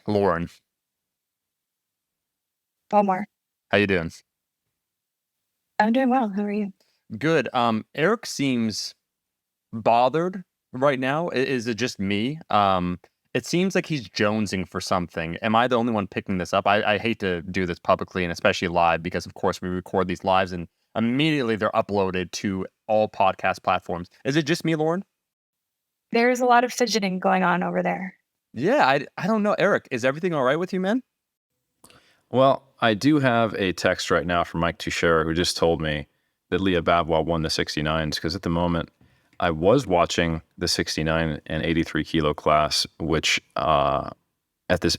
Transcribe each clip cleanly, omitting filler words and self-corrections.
Lauren, Omar. how you doing? I'm doing well. How are you? Good. Eric seems bothered right now. Is it just me? It seems like he's jonesing for something. Am I the only one picking this up? I hate to do this publicly and especially live because, of course, we record these lives and immediately they're uploaded to all podcast platforms. Is it just me, Lauren? There's a lot of fidgeting going on over there. Yeah, I don't know. Eric, is everything all right with you, man? Well, I do have a text right now from Mike Teixeira, who just told me that Leah Babwell won the 69s, because at the moment I was watching the 69 and 83 kilo class, which at this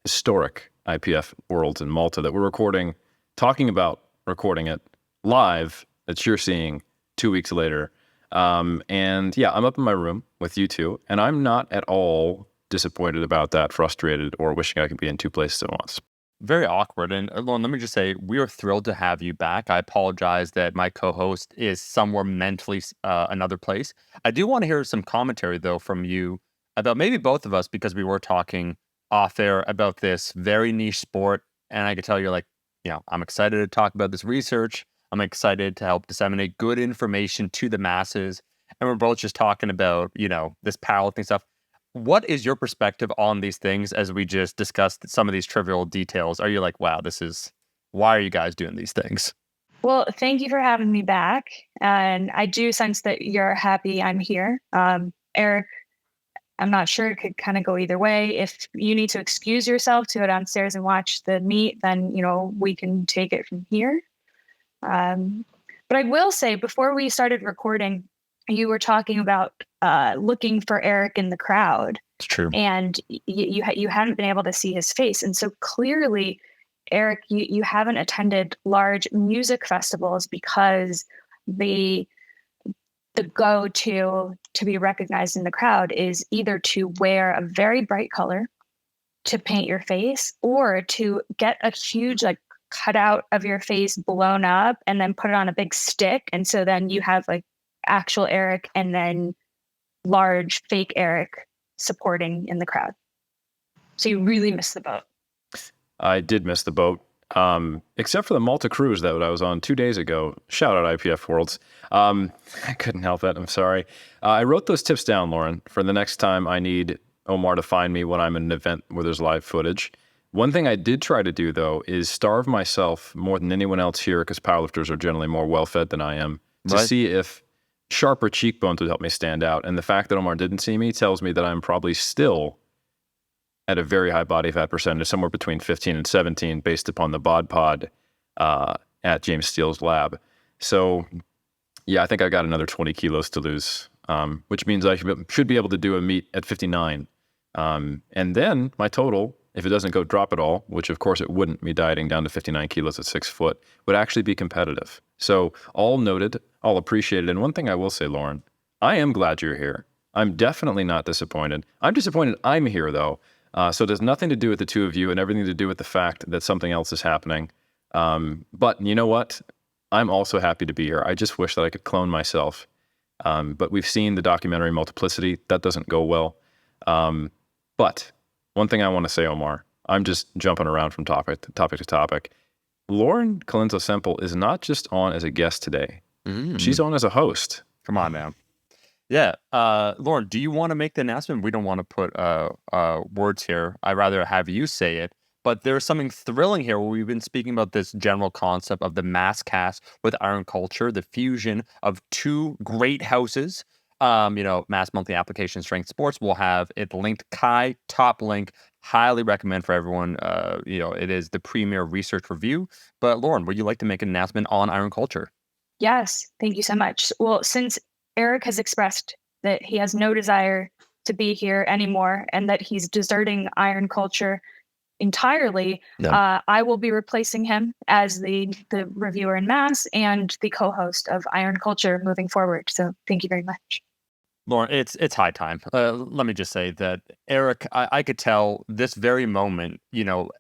historic IPF Worlds in Malta that we're recording, talking about recording it live, that you're seeing 2 weeks later. And yeah, I'm up in my room with you two, and I'm not at all disappointed about that, frustrated, or wishing I could be in two places at once. Very awkward. And Lauren, let me just say, we are thrilled to have you back. I apologize that my co-host is somewhere mentally another place. I do want to hear some commentary, though, from you about maybe both of us, because we were talking off air about this very niche sport. And I could tell you're like, I'm excited to talk about this research. I'm excited to help disseminate good information to the masses. And we're both just talking about, this powerlifting stuff. What is your perspective on these things as we just discussed some of these trivial details? Are you like, wow, why are you guys doing these things? Well, thank you for having me back. And I do sense that you're happy I'm here. Eric, I'm not sure, it could kind of go either way. If you need to excuse yourself to go downstairs and watch the meet, then, we can take it from here. But I will say, before we started recording, you were talking about looking for Eric in the crowd. It's true. And you hadn't been able to see his face. And so clearly, Eric, you haven't attended large music festivals because the go-to to be recognized in the crowd is either to wear a very bright color to paint your face, or to get a huge cutout of your face blown up and then put it on a big stick. And so then you have actual Eric and then large fake Eric supporting in the crowd. So you really missed the boat. I did miss the boat, except for the Malta cruise that I was on 2 days ago. Shout out IPF Worlds. I couldn't help it. I'm sorry. I wrote those tips down, Lauren, for the next time I need Omar to find me when I'm in an event where there's live footage. One thing I did try to do, though, is starve myself more than anyone else here, because powerlifters are generally more well-fed than I am, to see if sharper cheekbones would help me stand out. And the fact that Omar didn't see me tells me that I'm probably still at a very high body fat percentage, somewhere between 15 and 17, based upon the bod pod at James Steele's lab. So yeah, I think I got another 20 kilos to lose, which means I should be able to do a meet at 59. And then my total, if it doesn't drop at all, which of course it wouldn't, me dieting down to 59 kilos at 6 foot, would actually be competitive. So all noted, all appreciated. And one thing I will say, Lauren, I am glad you're here. I'm definitely not disappointed. I'm disappointed I'm here, though. So it has nothing to do with the two of you and everything to do with the fact that something else is happening. But you know what? I'm also happy to be here. I just wish that I could clone myself. But we've seen the documentary Multiplicity. That doesn't go well. But one thing I want to say, Omar, I'm just jumping around from topic to topic. Lauren Colenso-Semple is not just on as a guest today. She's on as a host. Come on now. Yeah. Lauren, do you want to make the announcement? We don't want to put words here. I'd rather have you say it. But there's something thrilling here where we've been speaking about this general concept of the MASScast with Iron Culture, the fusion of two great houses. Mass Monthly Application Strength Sports will have it linked. Kai, top link. Highly recommend for everyone. It is the premier research review. But Lauren, would you like to make an announcement on Iron Culture? Yes, thank you so much. Well, since Eric has expressed that he has no desire to be here anymore and that he's deserting Iron Culture entirely, I will be replacing him as the reviewer in Mass and the co-host of Iron Culture moving forward. So thank you very much. Lauren, it's high time. Let me just say that Eric, I could tell this very moment,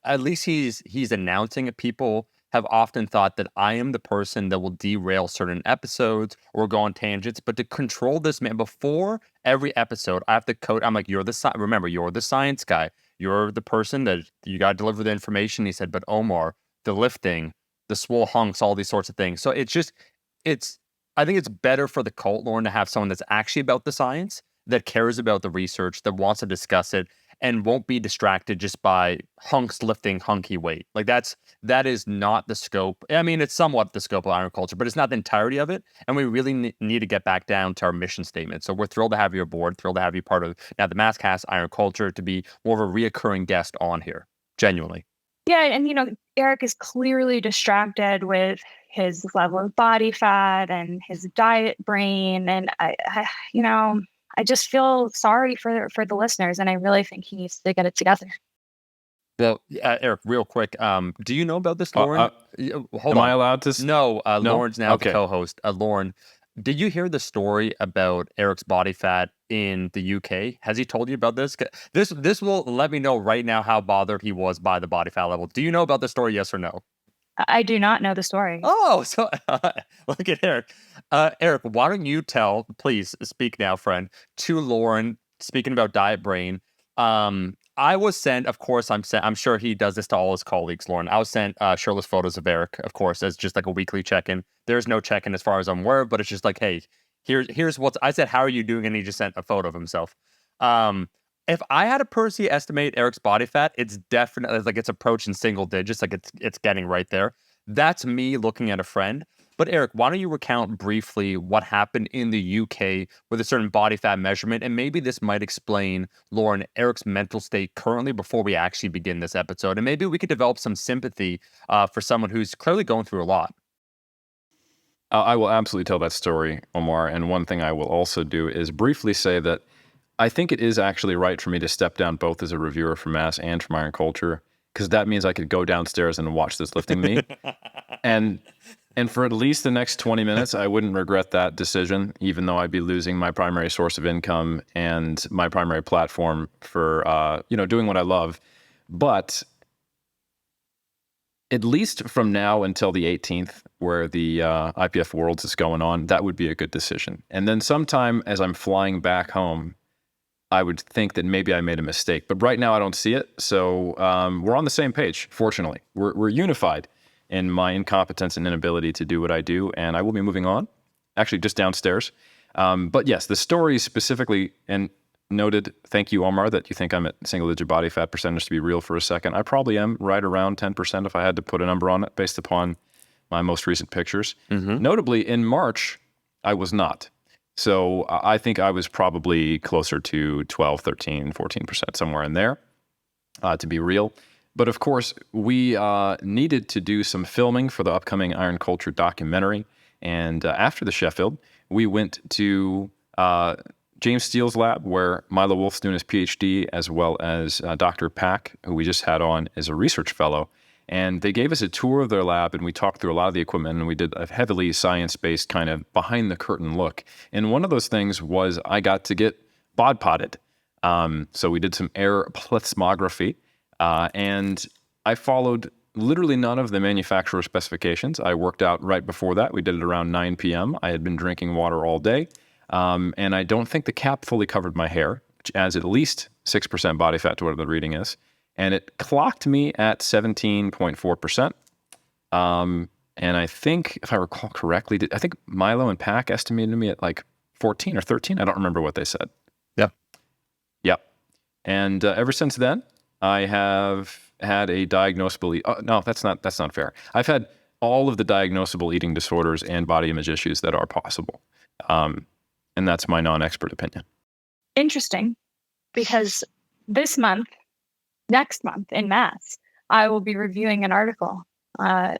at least he's announcing it. People have often thought that I am the person that will derail certain episodes or go on tangents, but to control this man before every episode, I have to code. I'm like, remember, you're the science guy. you're the person that you got to deliver the information. He said, but Omar, the lifting, the swole hunks, all these sorts of things. So it's, I think it's better for the cult, Lauren, to have someone that's actually about the science, that cares about the research, that wants to discuss it, and won't be distracted just by hunks lifting hunky weight. Like that is not the scope. I mean, it's somewhat the scope of iron culture, but it's not the entirety of it. And we really need to get back down to our mission statement. So we're thrilled to have you aboard, thrilled to have you part of now the MASScast Iron Culture, to be more of a reoccurring guest on here. Genuinely. Yeah, and Eric is clearly distracted with his level of body fat and his diet brain, and I just feel sorry for the listeners, and I really think he needs to get it together. Well, Eric, real quick, do you know about this, Lauren? Hold am on. I allowed to? No, No? Lauren's now Okay. the co-host. Lauren, did you hear the story about Eric's body fat in the UK? Has he told you about this? This will let me know right now how bothered he was by the body fat level. Do you know about the story? Yes or no? I do not know the story. Oh, so look at Eric. Eric, why don't you please speak now, friend, to Lauren, speaking about diet brain. I was sent, of course, I'm sure he does this to all his colleagues, Lauren. I was sent shirtless photos of Eric, of course, as just like a weekly check-in. There's no check-in as far as I'm aware, but it's just like, hey, here's what's, I said, how are you doing? And he just sent a photo of himself. If I had to personally estimate Eric's body fat, it's definitely like it's approaching single digits, like it's getting right there. That's me looking at a friend. But Eric, why don't you recount briefly what happened in the UK with a certain body fat measurement? And maybe this might explain, Lauren, Eric's mental state currently before we actually begin this episode. And maybe we could develop some sympathy for someone who's clearly going through a lot. I will absolutely tell that story, Omar. And one thing I will also do is briefly say that I think it is actually right for me to step down both as a reviewer for Mass and from Iron Culture, because that means I could go downstairs and watch this lifting meet. And for at least the next 20 minutes, I wouldn't regret that decision, even though I'd be losing my primary source of income and my primary platform for, doing what I love. But at least from now until the 18th, where the IPF Worlds is going on, that would be a good decision. And then sometime as I'm flying back home, I would think that maybe I made a mistake. But right now I don't see it. So we're on the same page, fortunately. We're unified in my incompetence and inability to do what I do. And I will be moving on, actually just downstairs. But yes, the story specifically, and noted, thank you, Omar, that you think I'm at single-digit body fat percentage to be real for a second. I probably am right around 10% if I had to put a number on it based upon my most recent pictures. Mm-hmm. Notably, in March, I was not. So I think I was probably closer to 12, 13, 14%, somewhere in there, to be real. But of course, we needed to do some filming for the upcoming Iron Culture documentary. And after the Sheffield, we went to James Steele's lab, where Milo Wolf's doing his PhD, as well as Dr. Pack, who we just had on as a research fellow. And they gave us a tour of their lab, and we talked through a lot of the equipment, and we did a heavily science-based kind of behind-the-curtain look. And one of those things was I got to get bod potted. So we did some air plethysmography, and I followed literally none of the manufacturer specifications. I worked out right before that. We did it around 9 p.m. I had been drinking water all day, and I don't think the cap fully covered my hair, which adds at least 6% body fat to what the reading is. And it clocked me at 17.4%. And I think, if I recall correctly, I think Milo and Pack estimated me at like 14 or 13. I don't remember what they said. Yeah. Yep. And ever since then, I have had a diagnosable... no, that's not fair. I've had all of the diagnosable eating disorders and body image issues that are possible. And that's my non-expert opinion. Interesting, because next month in Mass, I will be reviewing an article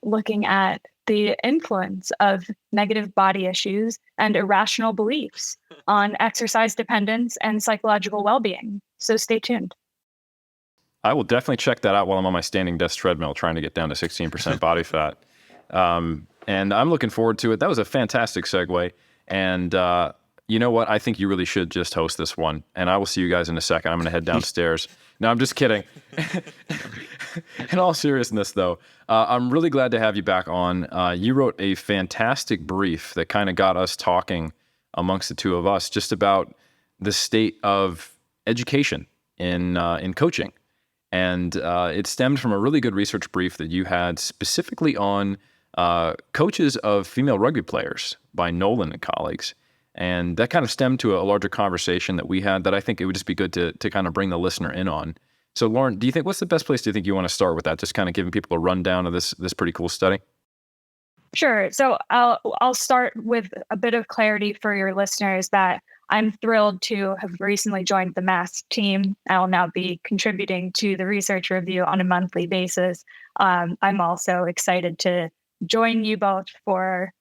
looking at the influence of negative body issues and irrational beliefs on exercise dependence and psychological well-being. So stay tuned. I will definitely check that out while I'm on my standing desk treadmill trying to get down to 16% body fat. And I'm looking forward to it. That was a fantastic segue. And you know what? I think you really should just host this one. And I will see you guys in a second. I'm going to head downstairs. No, I'm just kidding. In all seriousness, though, I'm really glad to have you back on. You wrote a fantastic brief that kind of got us talking amongst the two of us just about the state of education in coaching. And it stemmed from a really good research brief that you had specifically on coaches of female rugby players by Nolan and colleagues. And that kind of stemmed to a larger conversation that we had that I think it would just be good to kind of bring the listener in on. So, Lauren, do you think, what's the best place do you think you want to start with that? Just kind of giving people a rundown of this pretty cool study? Sure. So I'll start with a bit of clarity for your listeners that I'm thrilled to have recently joined the MASS team. I'll now be contributing to the research review on a monthly basis. I'm also excited to join you both for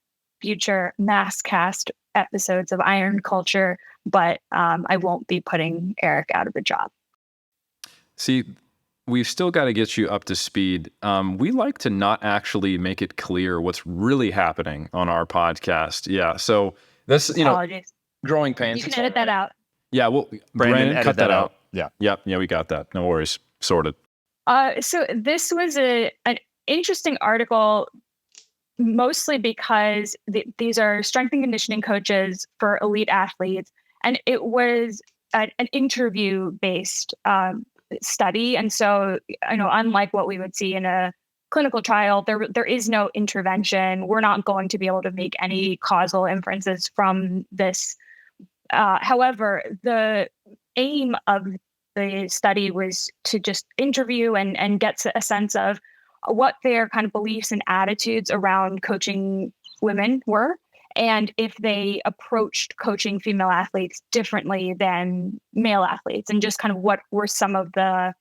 future MASScast episodes of Iron Culture, but I won't be putting Eric out of a job. See, we've still got to get you up to speed. We like to not actually make it clear what's really happening on our podcast. Yeah. So this, Apologies. Growing pains. You can edit that out. Yeah. Well, Brandon cut that out. Yeah. Yep. Yeah, we got that. No worries. Sorted. So this was an interesting article, mostly because these are strength and conditioning coaches for elite athletes, and it was an interview-based study. And so, unlike what we would see in a clinical trial, there is no intervention. We're not going to be able to make any causal inferences from this. However, the aim of the study was to just interview and get a sense of what their kind of beliefs and attitudes around coaching women were, and if they approached coaching female athletes differently than male athletes, and just kind of what were some of the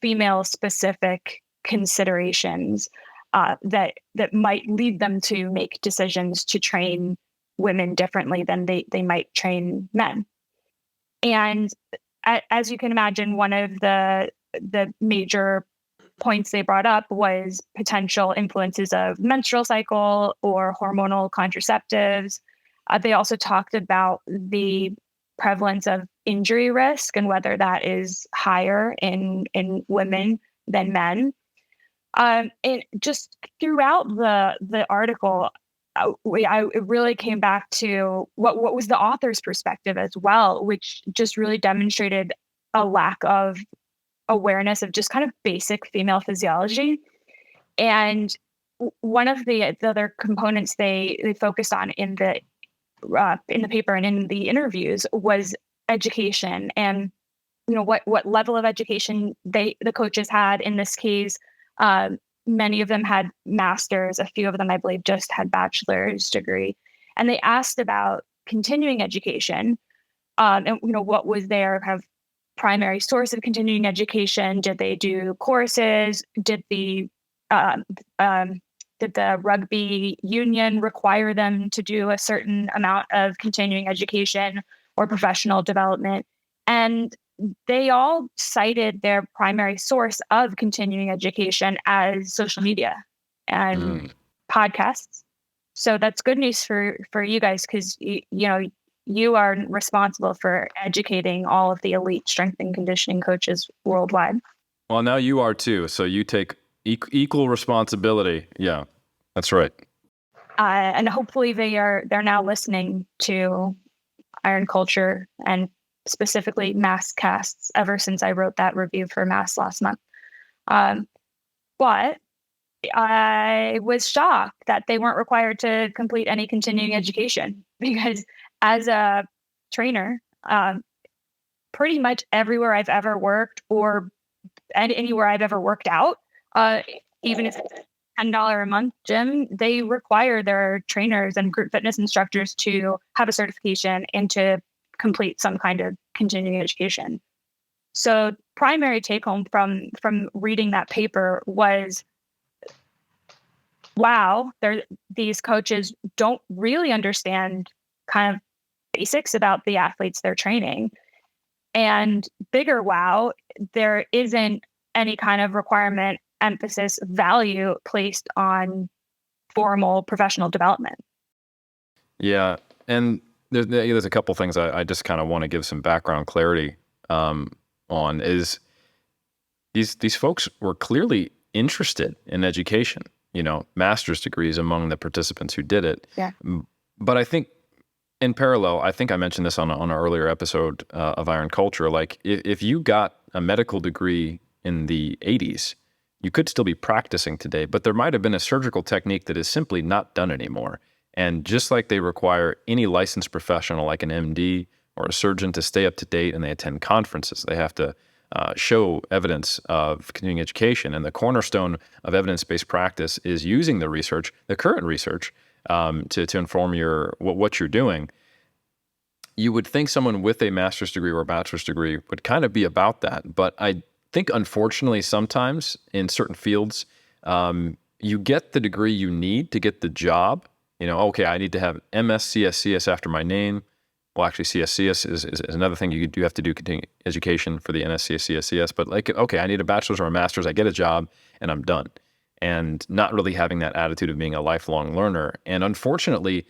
female specific considerations that might lead them to make decisions to train women differently than they might train men. And as you can imagine, one of the major points they brought up was potential influences of menstrual cycle or hormonal contraceptives. They also talked about the prevalence of injury risk and whether that is higher in women than men. And just throughout the article, it really came back to what was the author's perspective as well, which just really demonstrated a lack of awareness of just kind of basic female physiology. And one of the other components they focused on in the paper and in the interviews was education, and what level of education the coaches had. In this case, many of them had masters, a few of them I believe just had bachelor's degree, and they asked about continuing education, and what was their kind of primary source of continuing education. Did they do courses? Did the rugby union require them to do a certain amount of continuing education or professional development? And they all cited their primary source of continuing education as social media and podcasts. So that's good news for you guys, because you are responsible for educating all of the elite strength and conditioning coaches worldwide. Well, now you are too. So you take equal responsibility. Yeah, that's right. And hopefully they're now listening to Iron Culture and specifically MASScasts ever since I wrote that review for MASS last month. But I was shocked that they weren't required to complete any continuing education, because as a trainer, pretty much everywhere I've ever worked or anywhere I've ever worked out, even if it's a $10 a month gym, they require their trainers and group fitness instructors to have a certification and to complete some kind of continuing education. So primary take home from reading that paper was, wow, these coaches don't really understand kind of basics about the athletes they're training. And bigger wow, there isn't any kind of requirement, emphasis, value placed on formal professional development. Yeah. And there's a couple things I just kind of want to give some background clarity on. Is these folks were clearly interested in education, master's degrees among the participants who did it. Yeah. But I think in parallel, I think I mentioned this on an earlier episode of Iron Culture, like if you got a medical degree in the 80s, you could still be practicing today, but there might have been a surgical technique that is simply not done anymore. And just like they require any licensed professional like an MD or a surgeon to stay up to date and they attend conferences, they have to show evidence of continuing education. And the cornerstone of evidence-based practice is using the research, the current research, to inform what you're doing. You would think someone with a master's degree or a bachelor's degree would kind of be about that. But I think, unfortunately, sometimes in certain fields, you get the degree you need to get the job. Okay, I need to have MSCSCS after my name. Well, actually, CSCS is another thing you do have to do continuing education for the NSCSCS. But okay, I need a bachelor's or a master's. I get a job and I'm done. And not really having that attitude of being a lifelong learner. And unfortunately,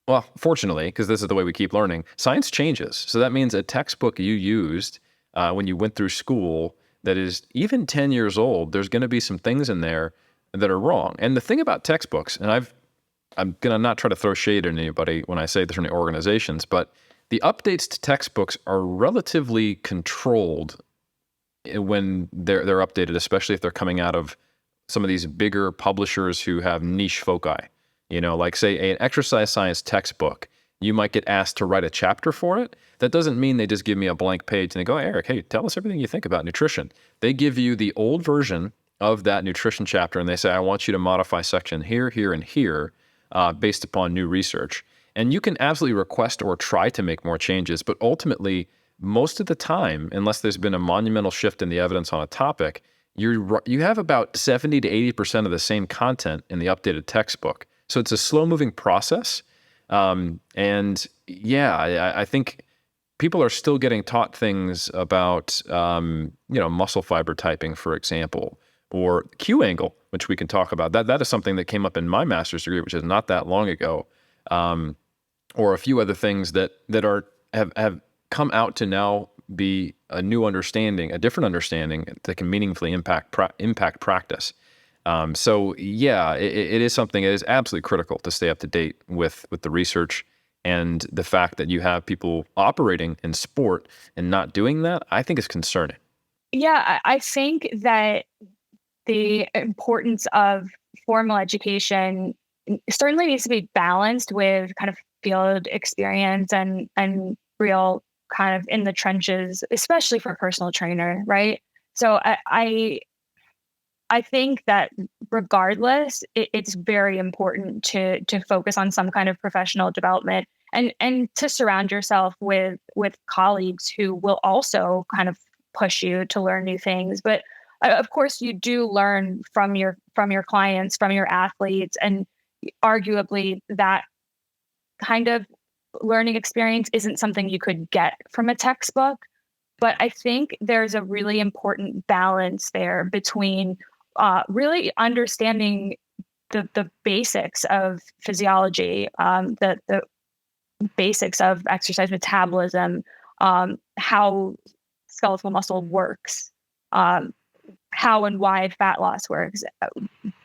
well, fortunately, because this is the way we keep learning, science changes. So that means a textbook you used when you went through school that is even 10 years old, there's going to be some things in there that are wrong. And the thing about textbooks, and I'm going to not try to throw shade at anybody when I say this in the organizations, but the updates to textbooks are relatively controlled when they're updated, especially if they're coming out of some of these bigger publishers who have niche foci. Like say an exercise science textbook, you might get asked to write a chapter for it. That doesn't mean they just give me a blank page and they go, hey, Eric, hey, tell us everything you think about nutrition. They give you the old version of that nutrition chapter and they say, I want you to modify section here, here, and here based upon new research. And you can absolutely request or try to make more changes, but ultimately, most of the time, unless there's been a monumental shift in the evidence on a topic, you have about 70 to 80% of the same content in the updated textbook. So it's a slow-moving process. And yeah, I think people are still getting taught things about, muscle fiber typing, for example, or Q angle, which we can talk about. That is something that came up in my master's degree, which is not that long ago, or a few other things that have come out to now be a new understanding, a different understanding that can meaningfully impact practice. So yeah, it is something that is absolutely critical to stay up to date with the research, and the fact that you have people operating in sport and not doing that, I think is concerning. Yeah, I think that the importance of formal education certainly needs to be balanced with kind of field experience and real kind of in the trenches, especially for a personal trainer, right? So I think that regardless, it's very important to focus on some kind of professional development and to surround yourself with colleagues who will also kind of push you to learn new things. But of course, you do learn from your clients, from your athletes, and arguably that kind of learning experience isn't something you could get from a textbook. But I think there's a really important balance there between really understanding the basics of physiology, the basics of exercise metabolism, how skeletal muscle works, how and why fat loss works,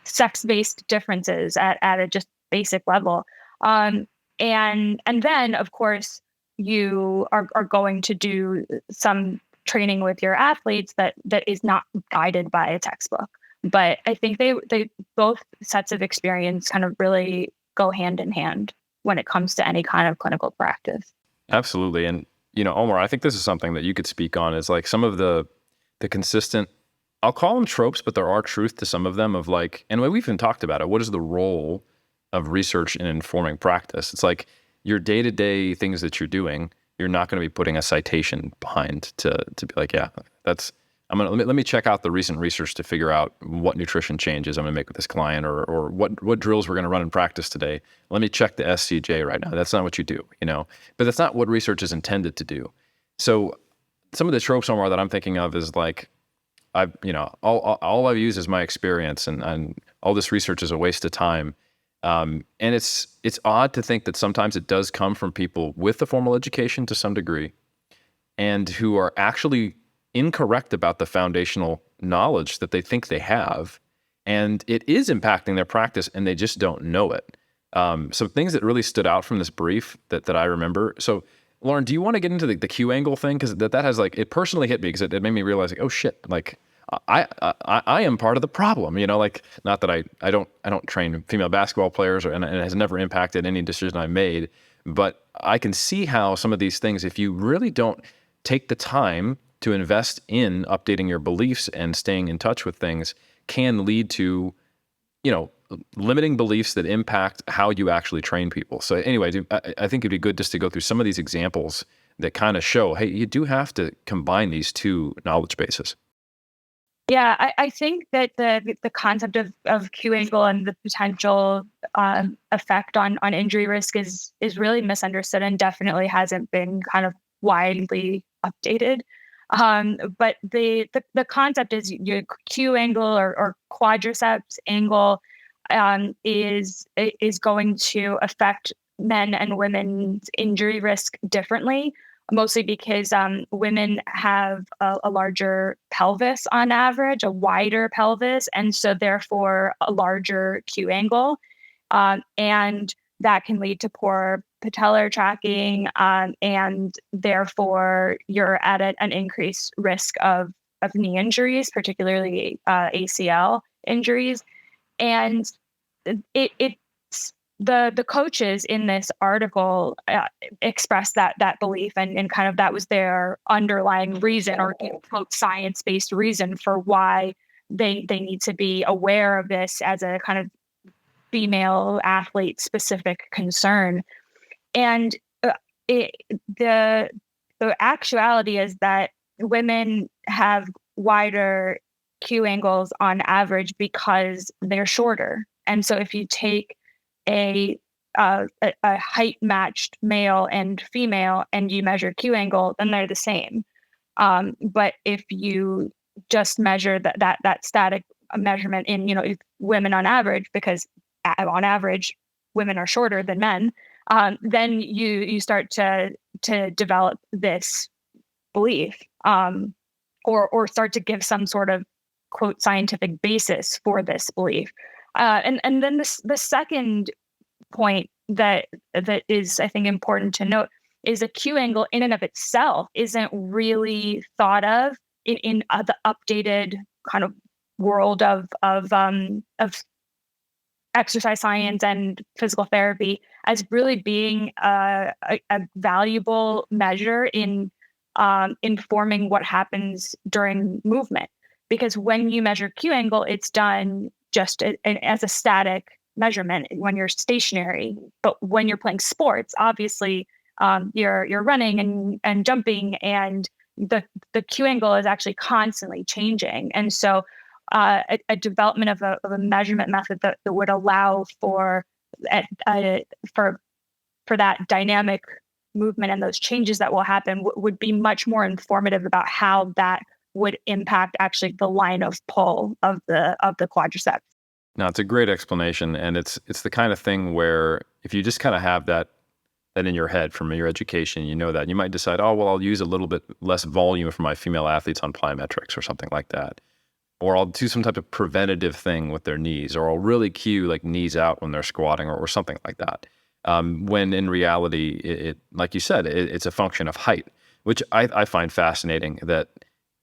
sex-based differences at a just basic level. And then, of course, you are going to do some training with your athletes that is not guided by a textbook. But I think they both sets of experience kind of really go hand in hand when it comes to any kind of clinical practice. Absolutely. And, Omar, I think this is something that you could speak on, is like some of the consistent, I'll call them tropes, but there are truth to some of them, of like, and we've even talked about it. What is the role of research in informing practice? It's like your day-to-day things that you're doing, you're not going to be putting a citation behind to be like, yeah, let me check out the recent research to figure out what nutrition changes I'm going to make with this client, or what drills we're going to run in practice today. Let me check the SCJ right now. That's not what you do, but that's not what research is intended to do. So some of the tropes, Omar, that I'm thinking of is like, all I've used is my experience, and all this research is a waste of time. And it's odd to think that sometimes it does come from people with a formal education to some degree, and who are actually incorrect about the foundational knowledge that they think they have, and it is impacting their practice, and they just don't know it. Some things that really stood out from this brief that I remember. So Lauren, do you want to get into the Q angle thing? Because that has like, it personally hit me because it made me realize like, oh shit, like I am part of the problem, like not that I don't train female basketball players and it has never impacted any decision I made, but I can see how some of these things, if you really don't take the time to invest in updating your beliefs and staying in touch with things, can lead to, limiting beliefs that impact how you actually train people. So anyway, I think it'd be good just to go through some of these examples that kind of show, hey, you do have to combine these two knowledge bases. Yeah, I think that the concept of Q angle and the potential effect on injury risk is really misunderstood and definitely hasn't been kind of widely updated. But the concept is your Q angle or quadriceps angle is going to affect men and women's injury risk differently, mostly because women have a larger pelvis on average, a wider pelvis, and so therefore a larger Q angle. And that can lead to poor patellar tracking, and therefore you're at an increased risk of knee injuries, particularly ACL injuries. And it's the coaches in this article expressed that belief, and kind of that was their underlying reason, or quote science-based reason for why they need to be aware of this as a kind of female athlete specific concern. And it, the actuality is that women have wider Q angles on average because they're shorter. And so if you take a height matched male and female and you measure Q angle, then they're the same. But if you just measure that static measurement in, if women on average, because on average women are shorter than men, then you start to develop this belief, or start to give some sort of quote scientific basis for this belief. And then the second point that is, I think, important to note is a Q angle in and of itself isn't really thought of in the updated kind of world of exercise science and physical therapy as really being a valuable measure in informing what happens during movement. Because when you measure Q angle, it's done just as a static measurement when you're stationary. But when you're playing sports, obviously you're running and jumping, and the Q angle is actually constantly changing. And so a development of a measurement method that would allow for that dynamic movement and those changes that will happen would be much more informative about how that would impact actually the line of pull of the quadriceps. Now, it's a great explanation, and it's the kind of thing where if you just kind of have that in your head from your education, that you might decide, oh, well, I'll use a little bit less volume for my female athletes on plyometrics or something like that. Or I'll do some type of preventative thing with their knees, or I'll really cue like knees out when they're squatting or something like that. When in reality, it like you said, it's a function of height, which I find fascinating, that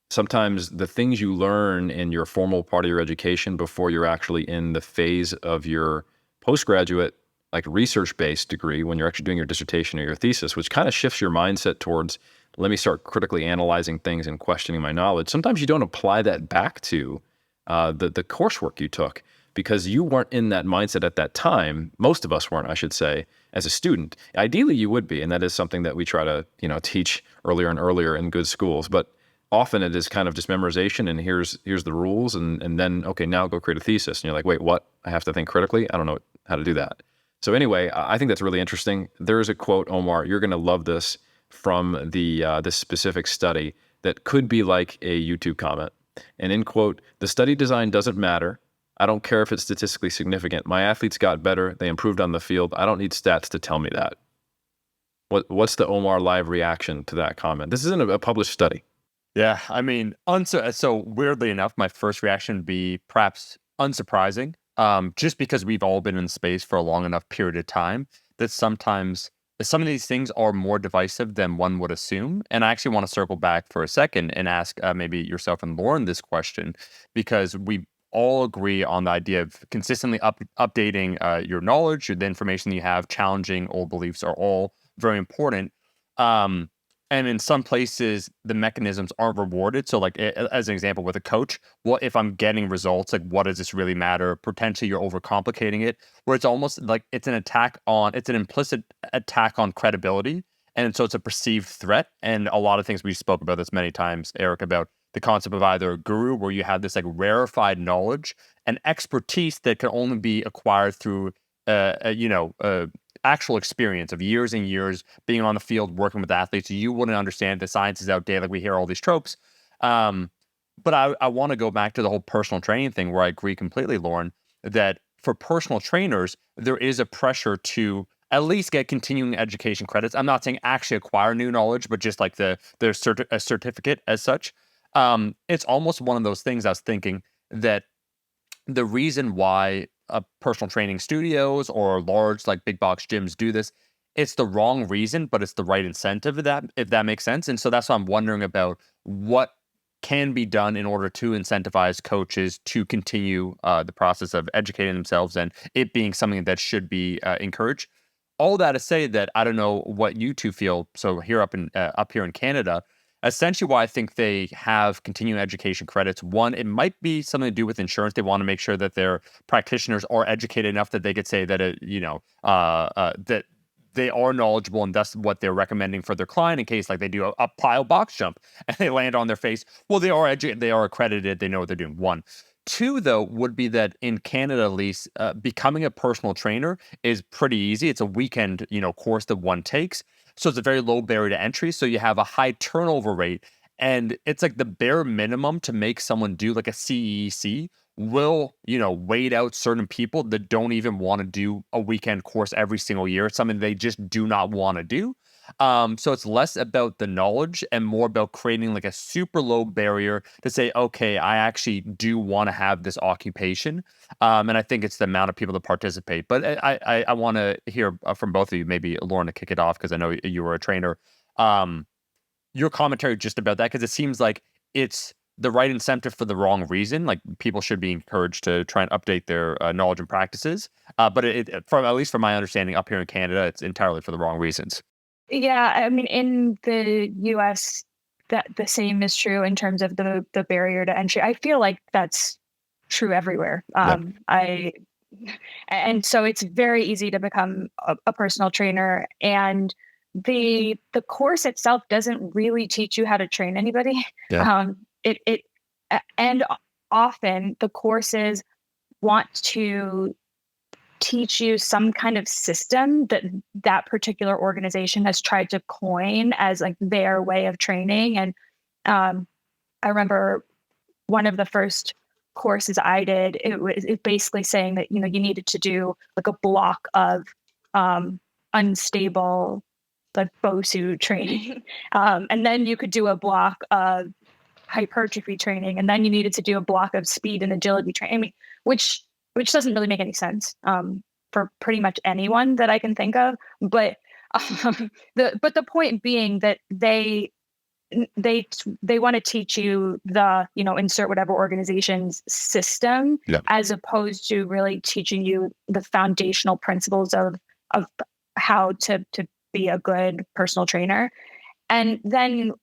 sometimes the things you learn in your formal part of your education before you're actually in the phase of your postgraduate, like research-based degree, when you're actually doing your dissertation or your thesis, which kind of shifts your mindset towards, let me start critically analyzing things and questioning my knowledge. Sometimes you don't apply that back to the coursework you took because you weren't in that mindset at that time. Most of us weren't, I should say, as a student. Ideally, you would be, and that is something that we try to teach earlier and earlier in good schools. But often it is kind of just memorization, and here's the rules, and then, okay, now go create a thesis. And you're like, wait, what? I have to think critically? I don't know how to do that. So anyway, I think that's really interesting. There is a quote, Omar, you're going to love this, from this specific study that could be like a YouTube comment. And in quote, "The study design doesn't matter. I don't care if it's statistically significant. My athletes got better. They improved on the field. I don't need stats to tell me that." What's the Omar Live reaction to that comment? This isn't a published study. Yeah, I mean, so weirdly enough, my first reaction would be perhaps unsurprising, just because we've all been in space for a long enough period of time that sometimes some of these things are more divisive than one would assume. And I actually want to circle back for a second and ask maybe yourself and Lauren this question, because we all agree on the idea of consistently updating your knowledge, the information that you have, challenging old beliefs are all very important. Um, and in some places, the mechanisms aren't rewarded. So, like as an example, with a coach, what if I'm getting results? Like, what does this really matter? Potentially, you're overcomplicating it, where it's almost like it's an implicit attack on credibility. And so it's a perceived threat. And a lot of things we spoke about this many times, Eric, about the concept of either a guru, where you have this like rarefied knowledge and expertise that can only be acquired through, actual experience of years and years being on the field, working with athletes. You wouldn't understand the science is outdated. Like we hear all these tropes. Um, but I want to go back to the whole personal training thing where I agree completely, Lauren, that for personal trainers, there is a pressure to at least get continuing education credits. I'm not saying actually acquire new knowledge, but just like a certificate as such. It's almost one of those things I was thinking that the reason why personal training studios or large like big box gyms do this, it's the wrong reason, but it's the right incentive, if that makes sense. And so that's why I'm wondering about what can be done in order to incentivize coaches to continue the process of educating themselves and it being something that should be encouraged. All that to say that I don't know what you two feel. So here up here in Canada, essentially why I think they have continuing education credits. One, it might be something to do with insurance. They want to make sure that their practitioners are educated enough that they could say that that they are knowledgeable and that's what they're recommending for their client in case like they do a plyo box jump and they land on their face. Well, they are accredited. They know what they're doing. One. Two, though, would be that in Canada, at least, becoming a personal trainer is pretty easy. It's a weekend, course that one takes. So it's a very low barrier to entry. So you have a high turnover rate. And it's like the bare minimum to make someone do like a CEC will, wait out certain people that don't even want to do a weekend course every single year. It's something they just do not want to do. So it's less about the knowledge and more about creating like a super low barrier to say, okay, I actually do want to have this occupation. And I think it's the amount of people that participate. But I want to hear from both of you, maybe Lauren to kick it off, because I know you were a trainer. Your commentary just about that, because it seems like it's the right incentive for the wrong reason. Like people should be encouraged to try and update their knowledge and practices. But from at least from my understanding up here in Canada, it's entirely for the wrong reasons. Yeah, I mean, in the US, that the same is true in terms of the barrier to entry. I feel like that's true everywhere. Yeah. And so it's very easy to become a personal trainer, and the course itself doesn't really teach you how to train anybody. Yeah. And often the courses want to teach you some kind of system that particular organization has tried to coin as like their way of training. And I remember one of the first courses I did, it basically saying that, you needed to do like a block of unstable, like BOSU training. And then you could do a block of hypertrophy training. And then you needed to do a block of speed and agility training, I mean, which doesn't really make any sense for pretty much anyone that I can think of. But the point being that they want to teach you the, insert whatever organization's system, Yeah. as opposed to really teaching you the foundational principles of how to be a good personal trainer. And then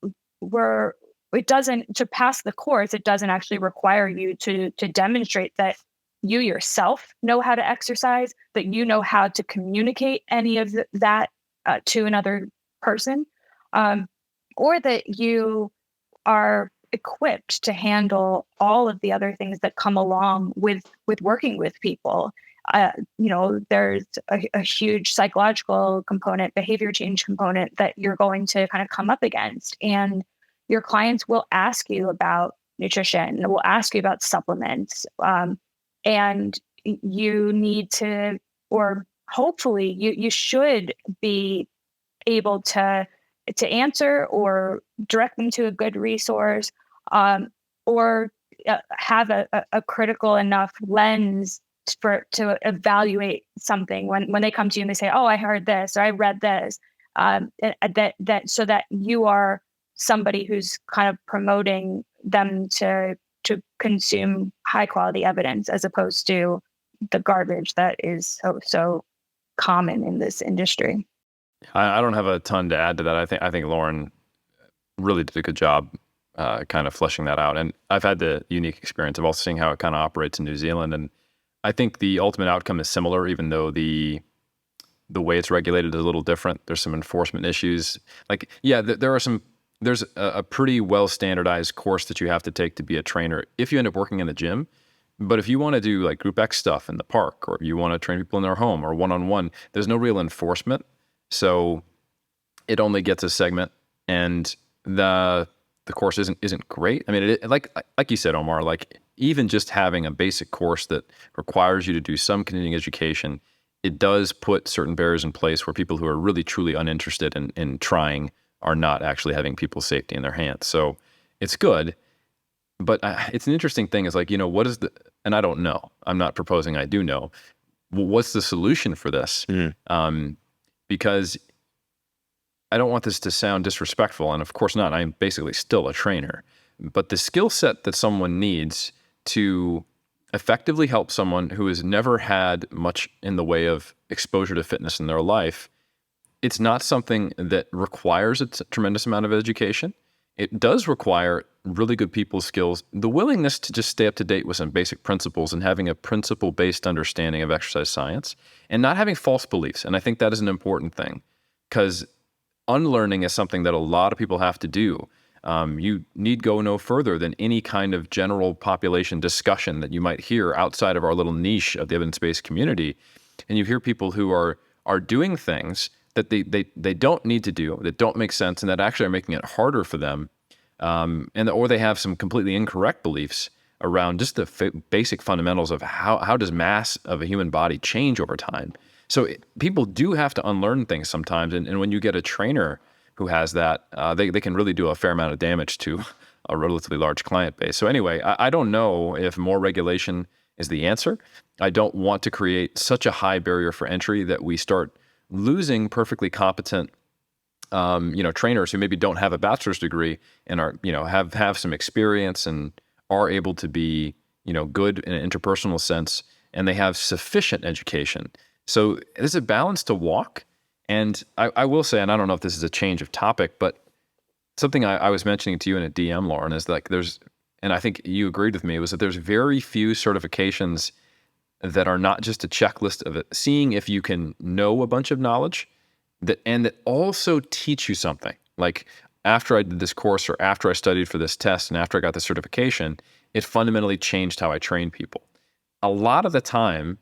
it doesn't, to pass the course, it doesn't actually require you to demonstrate that you yourself know how to exercise, that you know how to communicate any of that to another person, or that you are equipped to handle all of the other things that come along with working with people. There's a huge psychological component, behavior change component that you're going to kind of come up against. And your clients will ask you about nutrition, will ask you about supplements. And you need to, or hopefully you should be able to answer or direct them to a good resource, or have a critical enough lens to evaluate something when they come to you and they say, oh, I heard this or I read this, that so that you are somebody who's kind of promoting them to consume high quality evidence as opposed to the garbage that is so common in this industry. I don't have a ton to add to that. I think Lauren really did a good job kind of fleshing that out. And I've had the unique experience of also seeing how it kind of operates in New Zealand. And I think the ultimate outcome is similar, even though the way it's regulated is a little different. There's some enforcement issues. Like, yeah, there's a pretty well standardized course that you have to take to be a trainer if you end up working in a gym. But if you want to do like group X stuff in the park, or you want to train people in their home or one-on-one, there's no real enforcement. So it only gets a segment, and the course isn't great. I mean, like you said, Omar, like even just having a basic course that requires you to do some continuing education, it does put certain barriers in place where people who are really truly uninterested in trying are not actually having people's safety in their hands. So it's good, but it's an interesting thing. Is like, what is and I don't know. I'm not proposing I do know. What's the solution for this? Because I don't want this to sound disrespectful, and of course not. I'm basically still a trainer. But the skill set that someone needs to effectively help someone who has never had much in the way of exposure to fitness in their life, it's not something that requires a tremendous amount of education. It does require really good people skills, the willingness to just stay up to date with some basic principles and having a principle-based understanding of exercise science and not having false beliefs. And I think that is an important thing, because unlearning is something that a lot of people have to do. You need go no further than any kind of general population discussion that you might hear outside of our little niche of the evidence-based community. And you hear people who are doing things that they don't need to do, that don't make sense, and that actually are making it harder for them. Or they have some completely incorrect beliefs around just the basic fundamentals of how does mass of a human body change over time. So people do have to unlearn things sometimes. And when you get a trainer who has that, they can really do a fair amount of damage to a relatively large client base. So anyway, I don't know if more regulation is the answer. I don't want to create such a high barrier for entry that we start losing perfectly competent trainers who maybe don't have a bachelor's degree and are, have some experience and are able to be, good in an interpersonal sense, and they have sufficient education. So there's a balance to walk. And I will say, and I don't know if this is a change of topic, but something I was mentioning to you in a DM, Lauren, is like and I think you agreed with me, was that there's very few certifications that are not just a checklist of it, seeing if you can know a bunch of knowledge that also teach you something. Like after I did this course, or after I studied for this test, and after I got the certification, it fundamentally changed how I train people. A lot of the time,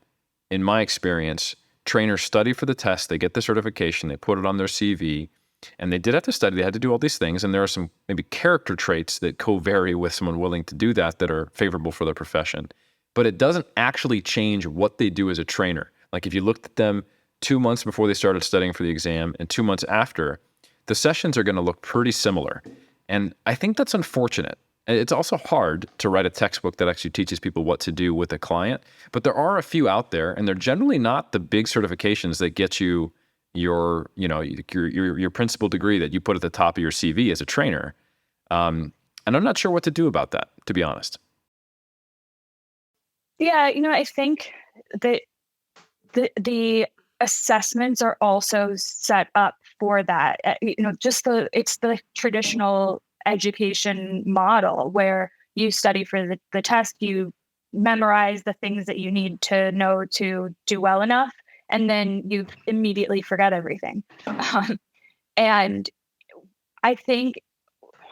in my experience, trainers study for the test, they get the certification, they put it on their CV, and they did have to study, they had to do all these things, and there are some maybe character traits that co-vary with someone willing to do that are favorable for their profession. But it doesn't actually change what they do as a trainer. Like if you looked at them 2 months before they started studying for the exam and 2 months after, the sessions are going to look pretty similar. And I think that's unfortunate. It's also hard to write a textbook that actually teaches people what to do with a client. But there are a few out there, and they're generally not the big certifications that get you your principal degree that you put at the top of your CV as a trainer. And I'm not sure what to do about that, to be honest. Yeah, I think that the assessments are also set up for that. It's the traditional education model where you study for the test, you memorize the things that you need to know to do well enough, and then you immediately forget everything. And I think,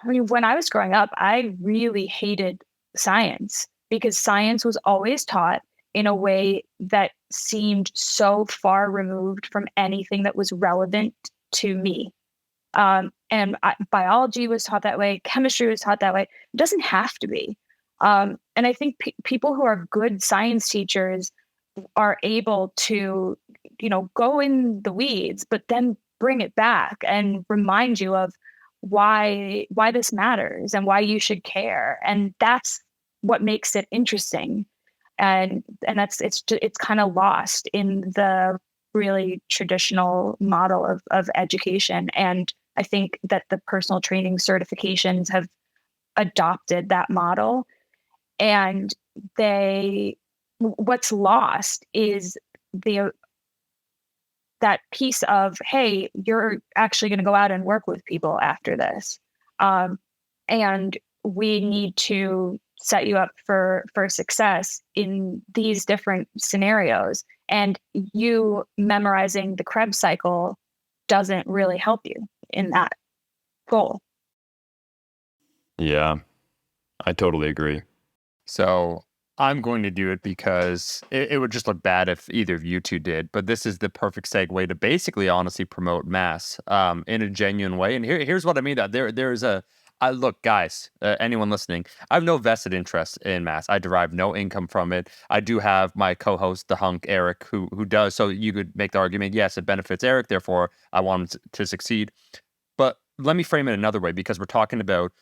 when I was growing up, I really hated science because science was always taught in a way that seemed so far removed from anything that was relevant to me. Biology was taught that way. Chemistry was taught that way. It doesn't have to be. And I think people who are good science teachers are able to, go in the weeds, but then bring it back and remind you of why this matters and why you should care. And that's what makes it interesting. and it's kind of lost in the really traditional model of education. And I think that the personal training certifications have adopted that model, and what's lost is the that piece of, hey, you're actually going to go out and work with people after this, and we need to set you up for success in these different scenarios. And you memorizing the Krebs cycle doesn't really help you in that goal. Yeah, I totally agree. So I'm going to do it because it would just look bad if either of you two did. But this is the perfect segue to basically honestly promote mass in a genuine way. And here's what I mean. That there's a look, guys, anyone listening, I have no vested interest in mass. I derive no income from it. I do have my co-host, the hunk Eric, who does. So you could make the argument, yes, it benefits Eric. Therefore, I want him to succeed. But let me frame it another way, because we're talking about,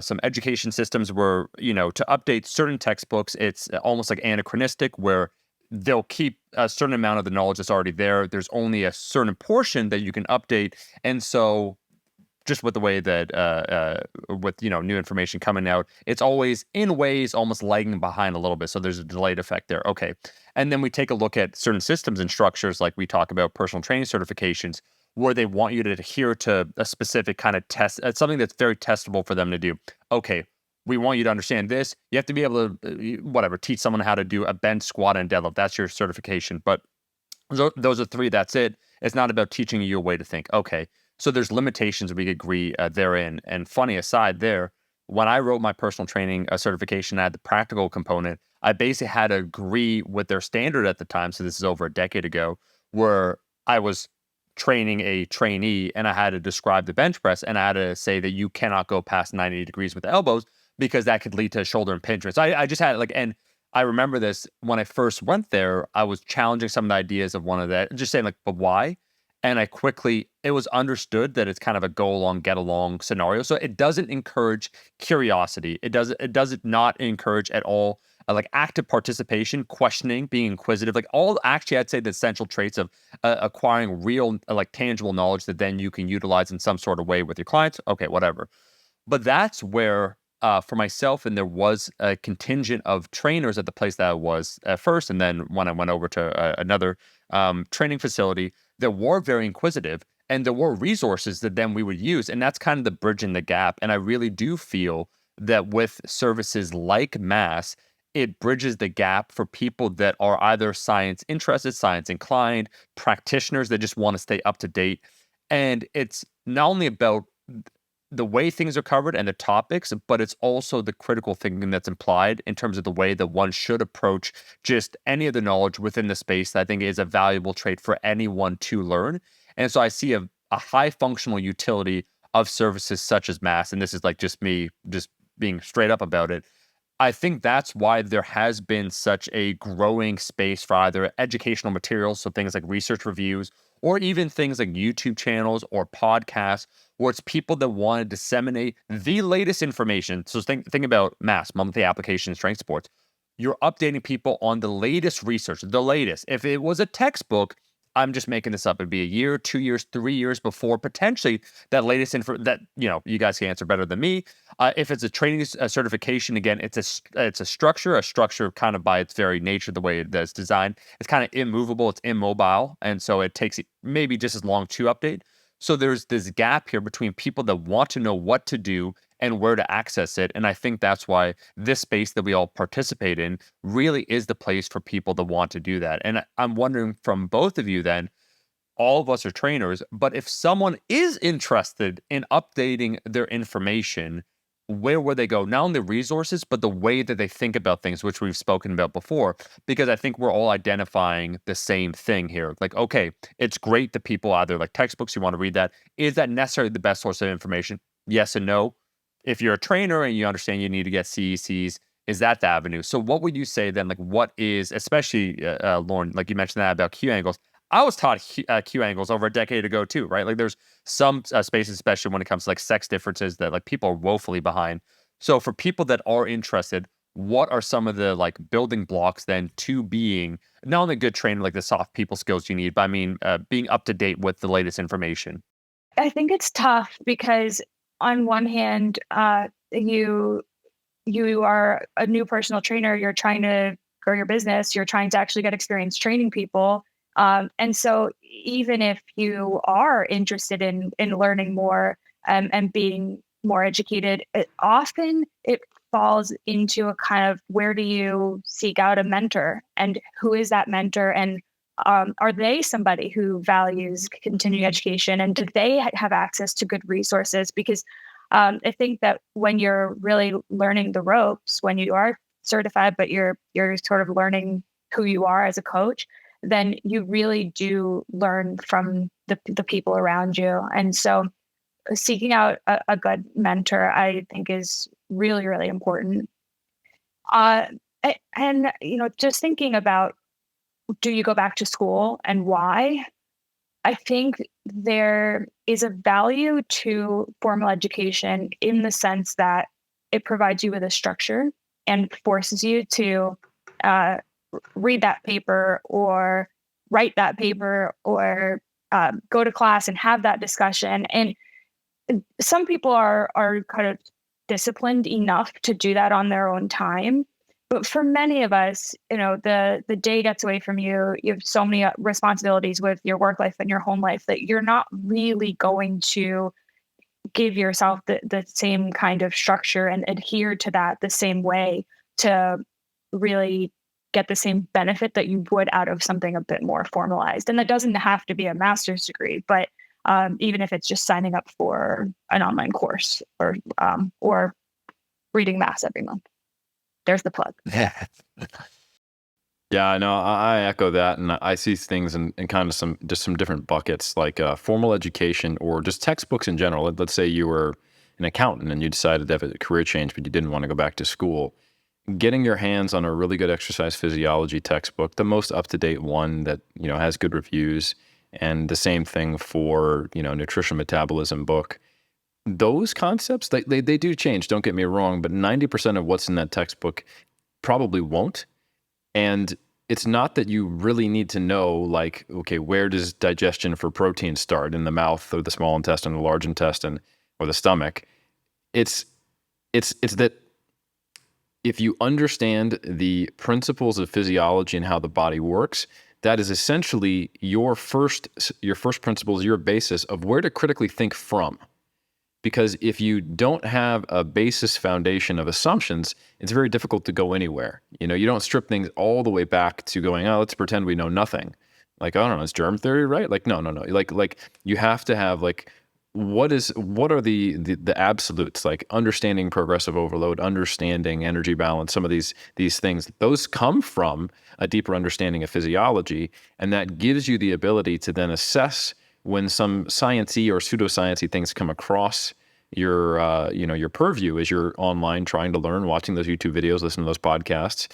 some education systems where, to update certain textbooks, it's almost like anachronistic, where they'll keep a certain amount of the knowledge that's already there. There's only a certain portion that you can update. And so just with the way that with new information coming out, it's always in ways almost lagging behind a little bit. So there's a delayed effect there. Okay. And then we take a look at certain systems and structures, like we talk about personal training certifications, where they want you to adhere to a specific kind of test. It's something that's very testable for them to do. Okay, we want you to understand this. You have to be able to whatever, teach someone how to do a bench, squat, and deadlift. That's your certification. But those are three. That's it. It's not about teaching you a way to think. Okay, so there's limitations we agree therein. And funny aside, there, when I wrote my personal training certification, I had the practical component. I basically had to agree with their standard at the time. So this is over a decade ago, where I was training a trainee and I had to describe the bench press, and I had to say that you cannot go past 90 degrees with the elbows because that could lead to shoulder impingement. So I just had and I remember this when I first went there, I was challenging some of the ideas of one of that, just saying but why? And it was understood that it's kind of a go along, get along scenario. So it doesn't encourage curiosity. It does not encourage at all like active participation, questioning, being inquisitive, like all actually I'd say the essential traits of acquiring real like tangible knowledge that then you can utilize in some sort of way with your clients. Okay, whatever. But that's where, for myself, and there was a contingent of trainers at the place that I was at first, and then when I went over to another training facility, that were very inquisitive, and there were resources that then we would use, and that's kind of the bridge in the gap. And I really do feel that with services like Mass, it bridges the gap for people that are either science interested, science inclined, practitioners that just want to stay up to date. And it's not only about the way things are covered and the topics, but it's also the critical thinking that's implied in terms of the way that one should approach just any of the knowledge within the space that I think is a valuable trait for anyone to learn. And so I see a high functional utility of services such as Mass. And this is like just me just being straight up about it. I think that's why there has been such a growing space for either educational materials, so things like research reviews, or even things like YouTube channels or podcasts, where it's people that want to disseminate the latest information. So think about Mass, monthly application strength sports. You're updating people on the latest research, the latest. If it was a textbook, I'm just making this up. It'd be a year, 2 years, 3 years before potentially that latest info that, you guys can answer better than me. If it's a training certification, again, it's a structure kind of by its very nature, the way it's designed. It's kind of immovable, it's immobile. And so it takes maybe just as long to update. So there's this gap here between people that want to know what to do and where to access it. And I think that's why this space that we all participate in really is the place for people that want to do that. And I'm wondering from both of you then, all of us are trainers, but if someone is interested in updating their information, where would they go? Not only the resources, but the way that they think about things, which we've spoken about before, because I think we're all identifying the same thing here. Like, okay, it's great that people either like textbooks, you want to read that. Is that necessarily the best source of information? Yes and no. If you're a trainer and you understand you need to get CECs, is that the avenue? So what would you say then? Like, what is, especially Lauren, like you mentioned that about Q angles. I was taught Q angles over a decade ago too, right? Like there's some spaces, especially when it comes to like sex differences, that like people are woefully behind. So for people that are interested, what are some of the like building blocks then to being not only a good trainer, like the soft people skills you need, but I mean, being up to date with the latest information? I think it's tough because on one hand, you are a new personal trainer, you're trying to grow your business, you're trying to actually get experience training people. And so even if you are interested in learning more, and being more educated, it falls into a kind of, where do you seek out a mentor, and who is that mentor, and are they somebody who values continuing education, and do they have access to good resources? Because I think that when you're really learning the ropes, when you are certified, but you're sort of learning who you are as a coach, then you really do learn from the people around you. And so seeking out a good mentor, I think, is really, really important. Uh, and just thinking about, do you go back to school and why? I think there is a value to formal education in the sense that it provides you with a structure and forces you to uh, read that paper, or write that paper, or go to class and have that discussion. And some people are kind of disciplined enough to do that on their own time. But for many of us, the day gets away from you. You have so many responsibilities with your work life and your home life that you're not really going to give yourself the same kind of structure and adhere to that the same way to really get the same benefit that you would out of something a bit more formalized. And that doesn't have to be a master's degree, but even if it's just signing up for an online course, or reading mass every month. There's the plug. Yeah. Yeah, no, I echo that, and I see things in kind of some different buckets, like formal education or just textbooks in general. Let's say you were an accountant and you decided to have a career change, but you didn't want to go back to school. Getting your hands on a really good exercise physiology textbook, the most up to date one that has good reviews, and the same thing for nutrition metabolism book. Those concepts, they do change. Don't get me wrong, but 90% of what's in that textbook probably won't. And it's not that you really need to know, like, okay, where does digestion for protein start, in the mouth or the small intestine, the large intestine, or the stomach. It's that if you understand the principles of physiology and how the body works, that is essentially your first principles, your basis of where to critically think from. Because if you don't have a basis foundation of assumptions, it's very difficult to go anywhere. You don't strip things all the way back to going, oh, let's pretend we know nothing. Like, I don't know, is germ theory right? Like, no. Like you have to have, like, what are the absolutes, like understanding progressive overload, understanding energy balance, some of these things. Those come from a deeper understanding of physiology, and that gives you the ability to then assess when some sciencey or pseudosciency things come across your purview as you're online trying to learn, watching those YouTube videos, listening to those podcasts,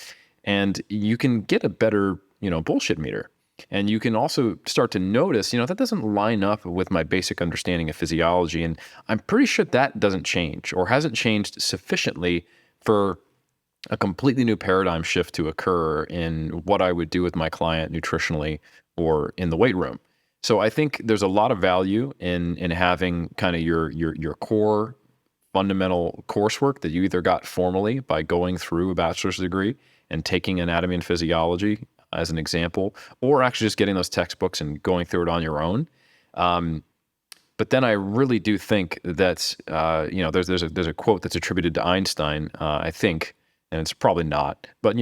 and you can get a better bullshit meter. And you can also start to notice, that doesn't line up with my basic understanding of physiology. And I'm pretty sure that doesn't change, or hasn't changed sufficiently for a completely new paradigm shift to occur in what I would do with my client nutritionally or in the weight room. So I think there's a lot of value in having kind of your core fundamental coursework that you either got formally by going through a bachelor's degree and taking anatomy and physiology as an example, or actually just getting those textbooks and going through it on your own. But then I really do think that there's a quote that's attributed to Einstein, I think, and it's probably not, but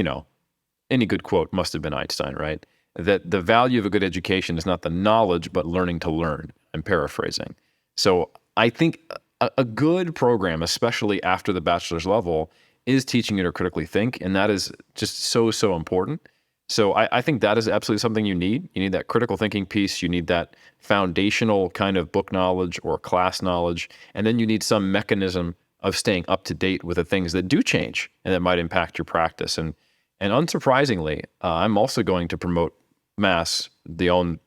any good quote must have been Einstein, right? That the value of a good education is not the knowledge, but learning to learn. I'm paraphrasing. So I think a good program, especially after the bachelor's level, is teaching you to critically think, and that is just so important. So I think that is absolutely something you need. You need that critical thinking piece. You need that foundational kind of book knowledge or class knowledge. And then you need some mechanism of staying up to date with the things that do change and that might impact your practice. And unsurprisingly, I'm also going to promote Mass,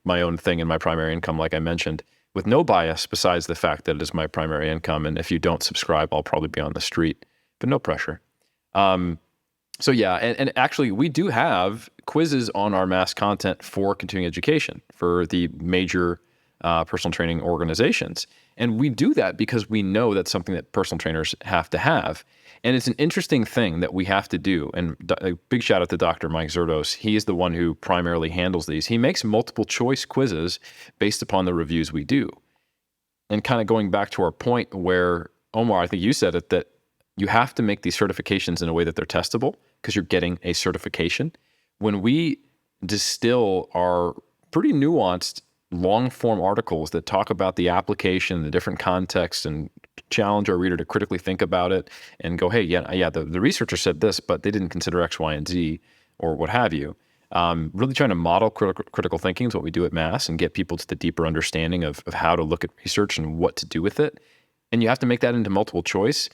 my own thing in my primary income, like I mentioned, with no bias besides the fact that it is my primary income. And if you don't subscribe, I'll probably be on the street, but no pressure. So yeah, and actually we do have quizzes on our Mass content for continuing education for the major personal training organizations. And we do that because we know that's something that personal trainers have to have. And it's an interesting thing that we have to do. And a big shout out to Dr. Mike Zerdos. He is the one who primarily handles these. He makes multiple choice quizzes based upon the reviews we do. And kind of going back to our point where, Omar, I think you said it, that you have to make these certifications in a way that they're testable because you're getting a certification. When we distill our pretty nuanced long form articles that talk about the application, the different contexts, and challenge our reader to critically think about it and go, hey, the researcher said this, but they didn't consider X, Y, and Z, or what have you. Really trying to model critical thinking is what we do at Mass and get people to the deeper understanding of how to look at research and what to do with it. And you have to make that into multiple choice.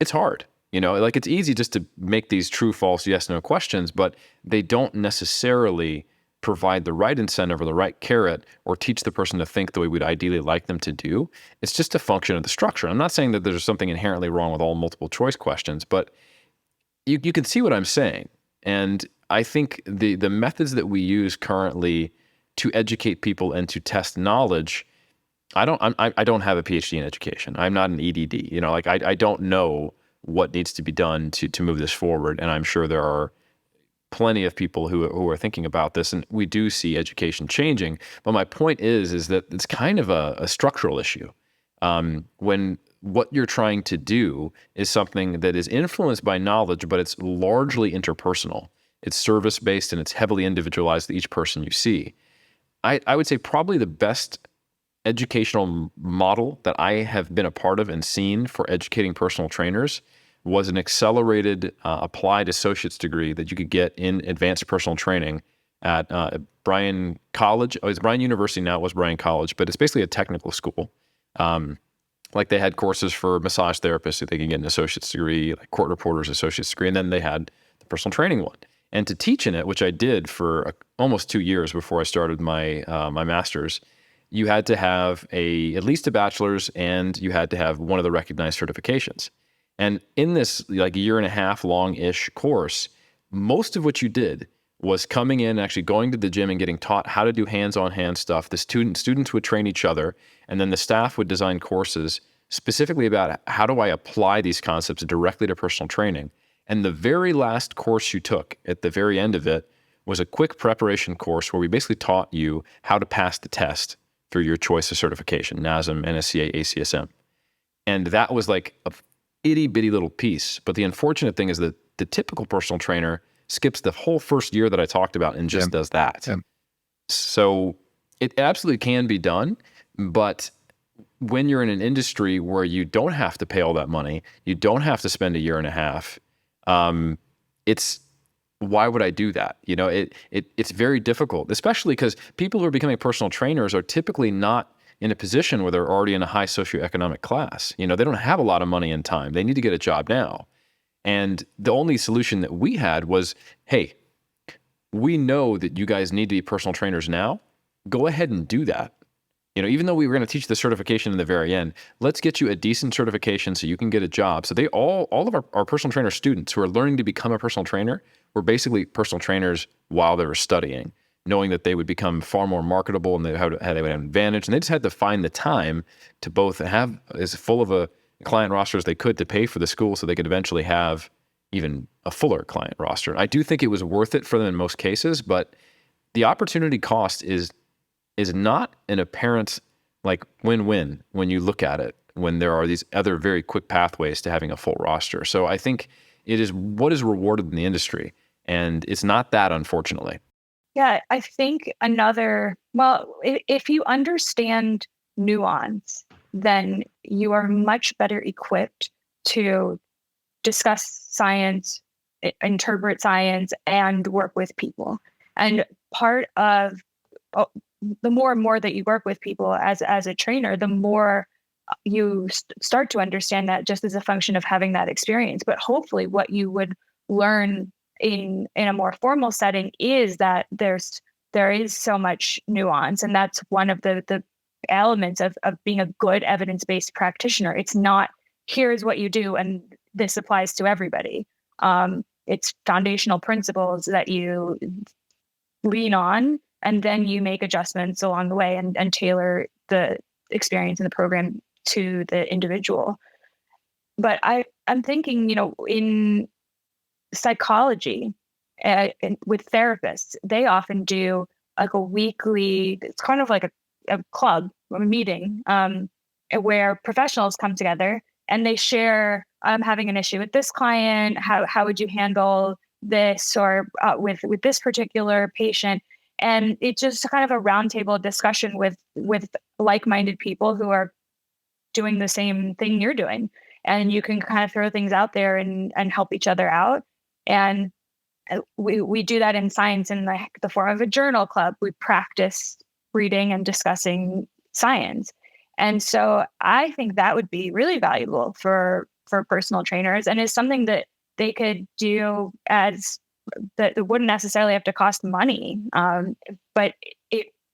It's hard. Like it's easy just to make these true, false, yes, no questions, but they don't necessarily provide the right incentive or the right carrot or teach the person to think the way we'd ideally like them to do. It's just a function of the structure. I'm not saying that there's something inherently wrong with all multiple choice questions, but you can see what I'm saying. And I think the methods that we use currently to educate people and to test knowledge, I don't have a PhD in education. I'm not an EDD. I don't know what needs to be done to move this forward. And I'm sure there are plenty of people who are thinking about this, and we do see education changing. But my point is that it's kind of a structural issue. When what you're trying to do is something that is influenced by knowledge, but it's largely interpersonal. It's service-based and it's heavily individualized to each person you see. I would say probably the best educational model that I have been a part of and seen for educating personal trainers was an accelerated applied associate's degree that you could get in advanced personal training at Bryan College. Oh, it's Bryan University now. It was Bryan College, but it's basically a technical school. Like they had courses for massage therapists so they could get an associate's degree, like court reporters associate's degree, and then they had the personal training one. And to teach in it, which I did for almost 2 years before I started my my master's, you had to have at least a bachelor's, and you had to have one of the recognized certifications. And in this like 1.5 year long-ish course, most of what you did was coming in, actually going to the gym and getting taught how to do hands-on stuff. The students would train each other, and then the staff would design courses specifically about how do I apply these concepts directly to personal training. And the very last course you took at the very end of it was a quick preparation course where we basically taught you how to pass the test through your choice of certification, NASM, NSCA, ACSM. And that was like a itty bitty little piece. But the unfortunate thing is that the typical personal trainer skips the whole first year that I talked about and just does that. Yeah. So it absolutely can be done. But when you're in an industry where you don't have to pay all that money, you don't have to spend 1.5 years, it's why would I do that? It's very difficult, especially because people who are becoming personal trainers are typically not in a position where they're already in a high socioeconomic class. They don't have a lot of money and time. They need to get a job now. And the only solution that we had was, hey, we know that you guys need to be personal trainers now. Go ahead and do that. Even though we were going to teach the certification in the very end, let's get you a decent certification so you can get a job. So they all of our personal trainer students who are learning to become a personal trainer were basically personal trainers while they were studying, knowing that they would become far more marketable and they would have an advantage. And they just had to find the time to both have as full of a client roster as they could to pay for the school so they could eventually have even a fuller client roster. And I do think it was worth it for them in most cases, but the opportunity cost is not an apparent like win-win when you look at it, when there are these other very quick pathways to having a full roster. So I think it is what is rewarded in the industry, and it's not that, unfortunately. Yeah, I think if you understand nuance, then you are much better equipped to discuss science, interpret science, and work with people. And part of the more and more that you work with people as a trainer, the more you start to understand that just as a function of having that experience. But hopefully what you would learn in a more formal setting is that there is so much nuance. And that's one of the elements of being a good evidence-based practitioner. It's not, here's what you do and this applies to everybody. It's foundational principles that you lean on, and then you make adjustments along the way and tailor the experience in the program to the individual. But I'm thinking, in psychology, with therapists, they often do like a weekly, it's kind of like a club, a meeting, where professionals come together and they share, I'm having an issue with this client. How would you handle this, or with this particular patient? And it's just kind of a roundtable discussion with like-minded people who are doing the same thing you're doing. And you can kind of throw things out there and help each other out. And we do that in science in the form of a journal club. We practice reading and discussing science. And so I think that would be really valuable for personal trainers, and is something that they could do as that it wouldn't necessarily have to cost money. But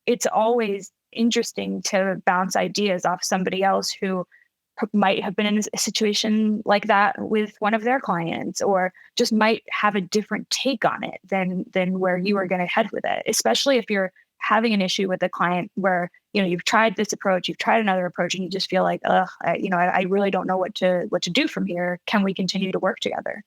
it's always interesting to bounce ideas off somebody else who might have been in a situation like that with one of their clients, or just might have a different take on it than where you are going to head with it. Especially if you're having an issue with a client where you've tried this approach, you've tried another approach, and you just feel like, I really don't know what to do from here. Can we continue to work together?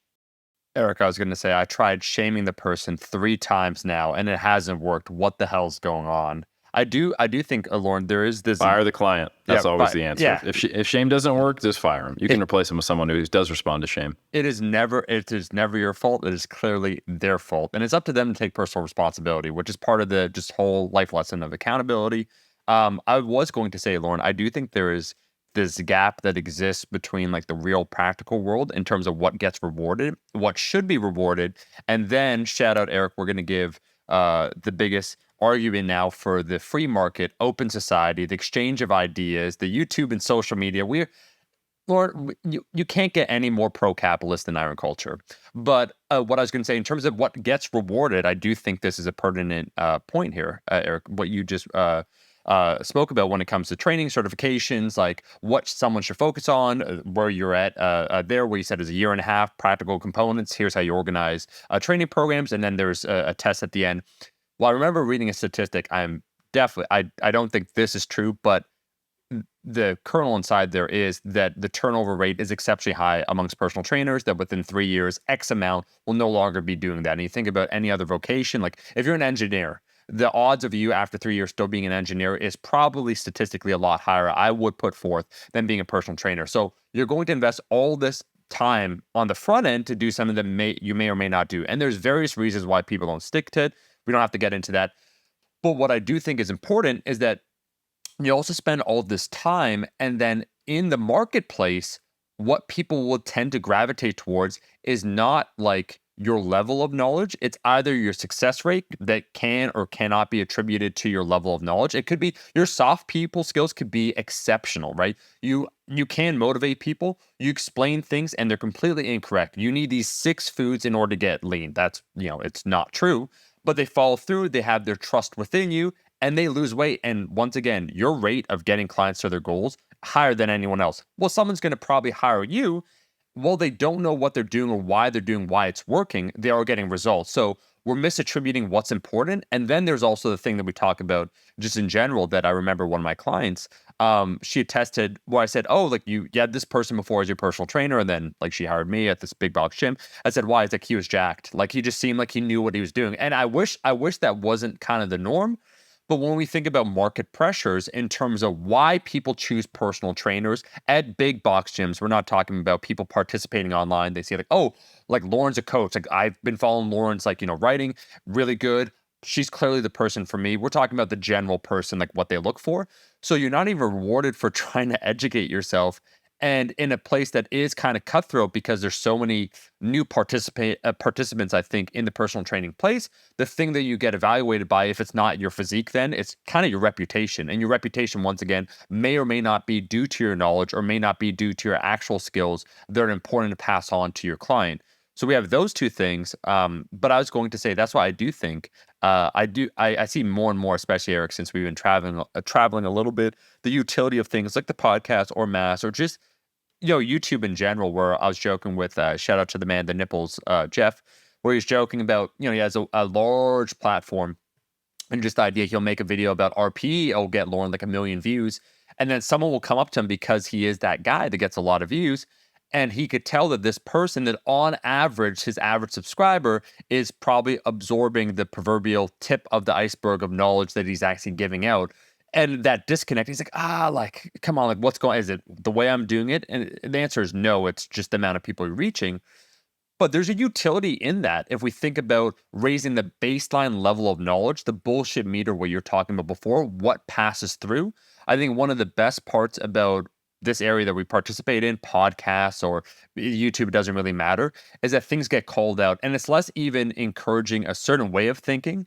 Eric, I was going to say, I tried shaming the person 3 times now, and it hasn't worked. What the hell's going on? I do think, Lauren, there is this. Fire the client. That's always the answer. Yeah. If shame doesn't work, just fire him. You can replace him with someone who does respond to shame. It is never your fault. It is clearly their fault. And it's up to them to take personal responsibility, which is part of the just whole life lesson of accountability. I was going to say, Lauren, I do think there is this gap that exists between like the real practical world in terms of what gets rewarded, what should be rewarded. And then shout out, Eric, we're going to give the biggest argument now for the free market, open society, the exchange of ideas, the YouTube and social media. Lord, you can't get any more pro-capitalist than iron culture. But what I was going to say, in terms of what gets rewarded, I do think this is a pertinent point here, Eric, what you just spoke about when it comes to training, certifications, like what someone should focus on, where you're at there, where you said is a year and a half, practical components. Here's how you organize training programs. And then there's a test at the end. Well, I remember reading a statistic. I don't think this is true, but the kernel inside there is that the turnover rate is exceptionally high amongst personal trainers, that within 3 years, X amount will no longer be doing that. And you think about any other vocation, like if you're an engineer, the odds of you after 3 years still being an engineer is probably statistically a lot higher, I would put forth, than being a personal trainer. So you're going to invest all this time on the front end to do something that you may or may not do. And there's various reasons why people don't stick to it. We don't have to get into that. But what I do think is important is that you also spend all this time, and then in the marketplace, what people will tend to gravitate towards is not like your level of knowledge. It's either your success rate that can or cannot be attributed to your level of knowledge. It could be your soft people skills could be exceptional, right? You can motivate people. You explain things and they're completely incorrect. You need these 6 foods in order to get lean. That's, it's not true, but they follow through. They have their trust within you, and they lose weight. And once again, your rate of getting clients to their goals higher than anyone else. Well, someone's going to probably hire you. Well, they don't know what they're doing or why they're doing, why it's working. They are getting results. So we're misattributing what's important. And then there's also the thing that we talk about just in general that I remember one of my clients, she attested where I said, oh, like you had this person before as your personal trainer. And then like she hired me at this big box gym. I said, why? It's like he was jacked. Like he just seemed like he knew what he was doing. And I wish that wasn't kind of the norm. But when we think about market pressures in terms of why people choose personal trainers at big box gyms, we're not talking about people participating online. They say like, oh, like Lauren's a coach. Like I've been following Lauren's writing really good. She's clearly the person for me. We're talking about the general person, like what they look for. So you're not even rewarded for trying to educate yourself. And in a place that is kind of cutthroat because there's so many new participants, I think, in the personal training place, the thing that you get evaluated by, if it's not your physique, then it's kind of your reputation. And your reputation, once again, may or may not be due to your knowledge or may not be due to your actual skills that are important to pass on to your client. So we have those two things. But I was going to say, that's why I do think I see more and more, especially Eric, since we've been traveling a little bit, the utility of things like the podcast or Mass or just YouTube in general, where I was joking with, shout out to the man, the nipples, Jeff, where he's joking about, he has a large platform and just the idea he'll make a video about RP, it'll get Lauren like 1 million views. And then someone will come up to him because he is that guy that gets a lot of views. And he could tell that this person, that on average, his average subscriber is probably absorbing the proverbial tip of the iceberg of knowledge that he's actually giving out. And that disconnect, he's like, like, come on, like, what's going on? Is it the way I'm doing it? And the answer is no, it's just the amount of people you're reaching. But there's a utility in that. If we think about raising the baseline level of knowledge, the bullshit meter, what you're talking about before, what passes through. I think one of the best parts about this area that we participate in, podcasts or YouTube, doesn't really matter, is that things get called out. And it's less even encouraging a certain way of thinking,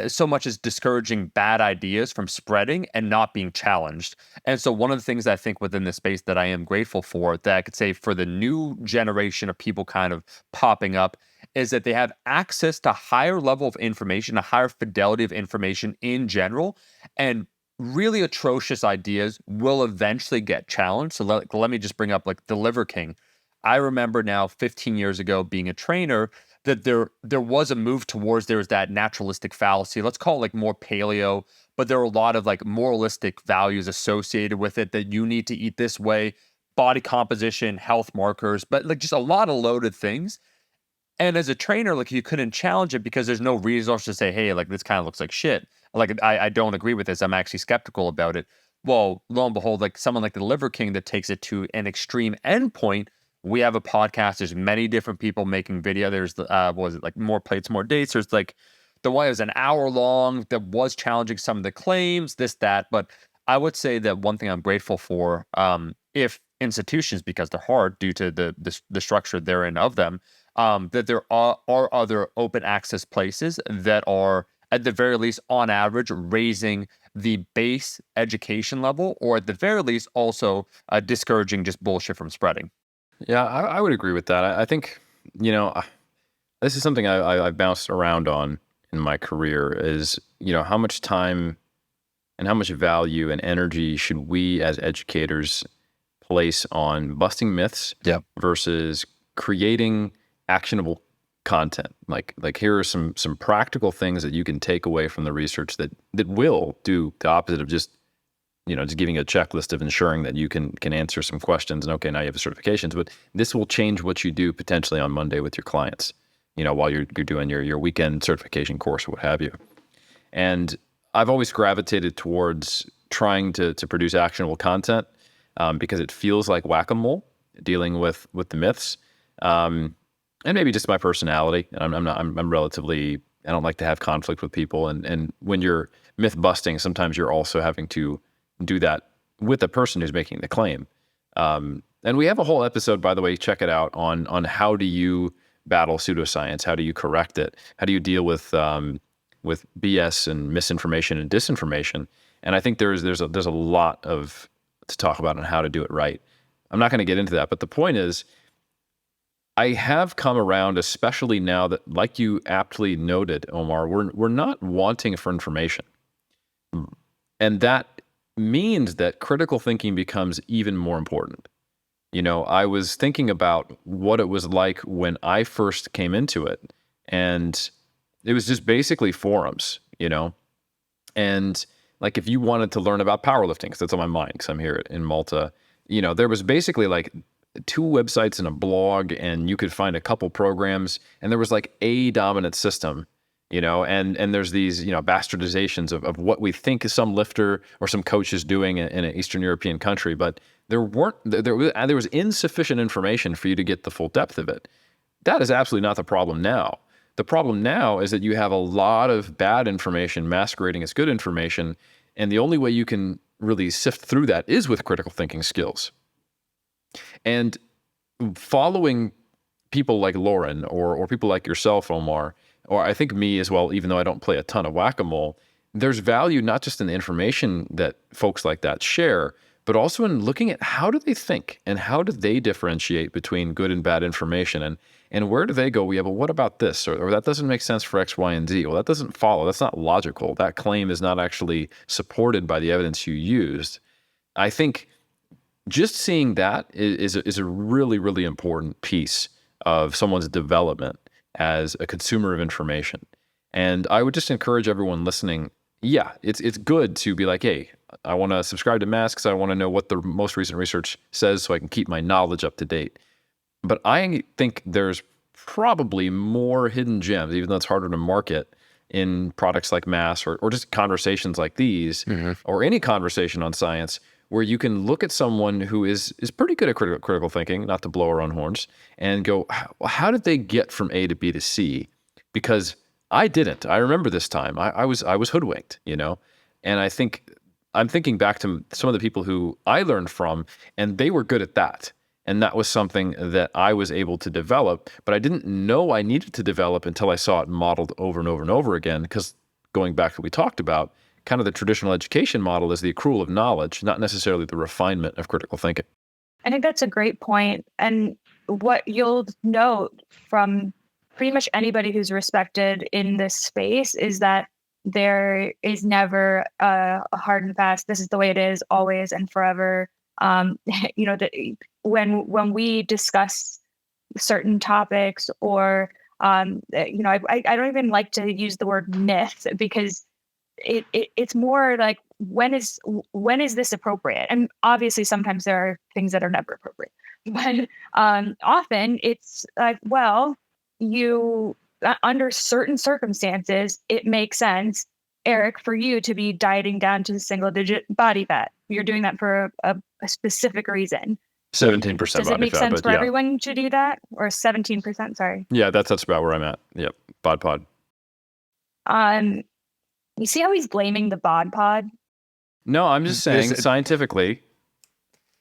so much as discouraging bad ideas from spreading and not being challenged. And so one of the things I think within this space that I am grateful for, that I could say for the new generation of people kind of popping up, is that they have access to higher level of information, a higher fidelity of information in general, and really atrocious ideas will eventually get challenged. So let me just bring up like the Liver King. I remember now 15 years ago being a trainer that there was a move towards, there was that naturalistic fallacy. Let's call it like more paleo, but there were a lot of like moralistic values associated with it, that you need to eat this way, body composition, health markers, but like just a lot of loaded things. And as a trainer, like you couldn't challenge it because there's no resource to say, hey, like this kind of looks like shit. Like I don't agree with this. I'm actually skeptical about it. Well, lo and behold, like someone like the Liver King that takes it to an extreme endpoint. We have a podcast. There's many different people making video. There's the what was it, like More Plates, More Dates. There's like the one that was an hour long that was challenging some of the claims, this, that. But I would say that one thing I'm grateful for, if institutions, because they're hard due to the structure therein of them, that there are other open access places that are, at the very least, on average, raising the base education level, or at the very least, also discouraging just bullshit from spreading. Yeah, I would agree with that. I think, this is something I've bounced around on in my career is, how much time and how much value and energy should we as educators place on busting myths versus creating actionable content. Like here are some practical things that you can take away from the research that will do the opposite of just giving a checklist of ensuring that you can answer some questions and okay, now you have the certifications, but this will change what you do potentially on Monday with your clients, while you're doing your weekend certification course or what have you. And I've always gravitated towards trying to produce actionable content because it feels like whack-a-mole dealing with the myths. And maybe just my personality. I'm relatively, I don't like to have conflict with people. And when you're myth busting, sometimes you're also having to do that with the person who's making the claim. And we have a whole episode, by the way, check it out, on how do you battle pseudoscience? How do you correct it? How do you deal with BS and misinformation and disinformation? And I think there's a lot to talk about on how to do it right. I'm not going to get into that, but the point is, I have come around, especially now that, like you aptly noted, Omar, we're not wanting for information. And that means that critical thinking becomes even more important. I was thinking about what it was like when I first came into it, and it was just basically forums, and like if you wanted to learn about powerlifting, because that's on my mind, because I'm here in Malta, there was basically like 2 websites and a blog, and you could find a couple programs, and there was like a dominant system, and there's these, bastardizations of what we think some lifter or some coach is doing in an Eastern European country, but there was insufficient information for you to get the full depth of it. That is absolutely not the problem now. The problem now is that you have a lot of bad information masquerading as good information, and the only way you can really sift through that is with critical thinking skills. And following people like Lauren or people like yourself, Omar, or I think me as well, even though I don't play a ton of whack-a-mole, there's value not just in the information that folks like that share, but also in looking at how do they think and how do they differentiate between good and bad information, and where do they go, yeah, but what about this? Or that doesn't make sense for X, Y, and Z. Well, that doesn't follow. That's not logical. That claim is not actually supported by the evidence you used. I think just seeing that is a really, really important piece of someone's development as a consumer of information. And I would just encourage everyone listening, yeah, it's good to be like, hey, I want to subscribe to Mass because I want to know what the most recent research says so I can keep my knowledge up to date. But I think there's probably more hidden gems, even though it's harder to market in products like Mass or just conversations like these, or any conversation on science, where you can look at someone who is pretty good at critical thinking, not to blow our own horns, and go, how did they get from A to B to C? Because I didn't. I remember this time. I was hoodwinked, and I'm thinking back to some of the people who I learned from, and they were good at that. And that was something that I was able to develop, but I didn't know I needed to develop until I saw it modeled over and over and over again. Because going back to what we talked about, kind of the traditional education model is the accrual of knowledge, not necessarily the refinement of critical thinking. I think that's a great point. And what you'll note from pretty much anybody who's respected in this space is that there is never a hard and fast, this is the way it is always and forever. That when we discuss certain topics or, I don't even like to use the word myth because it's more like when is this appropriate? And obviously sometimes there are things that are never appropriate, but often it's like, well, you under certain circumstances it makes sense, Eric, for you to be dieting down to single digit body fat. You're doing that for a specific reason. 17% Does it body make fat, sense but for yeah. everyone to do that? Or 17%, sorry. Yeah, that's about where I'm at. Yep. Bod pod. You see how he's blaming the bod pod? No, I'm just saying scientifically.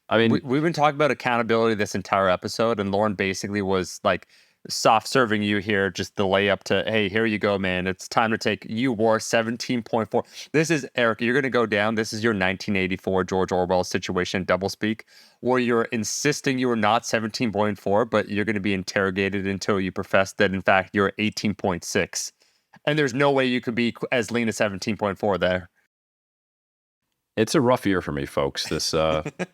I mean, we've been talking about accountability this entire episode, and Lauren basically was like soft serving you here, just the layup to, hey, here you go, man. It's time to take, you wore 17.4. This is, Eric, you're going to go down. This is your 1984 George Orwell situation, doublespeak, where you're insisting you are not 17.4, but you're going to be interrogated until you profess that, in fact, you're 18.6. And there's no way you could be as lean as 17.4 there. It's a rough year for me, folks. This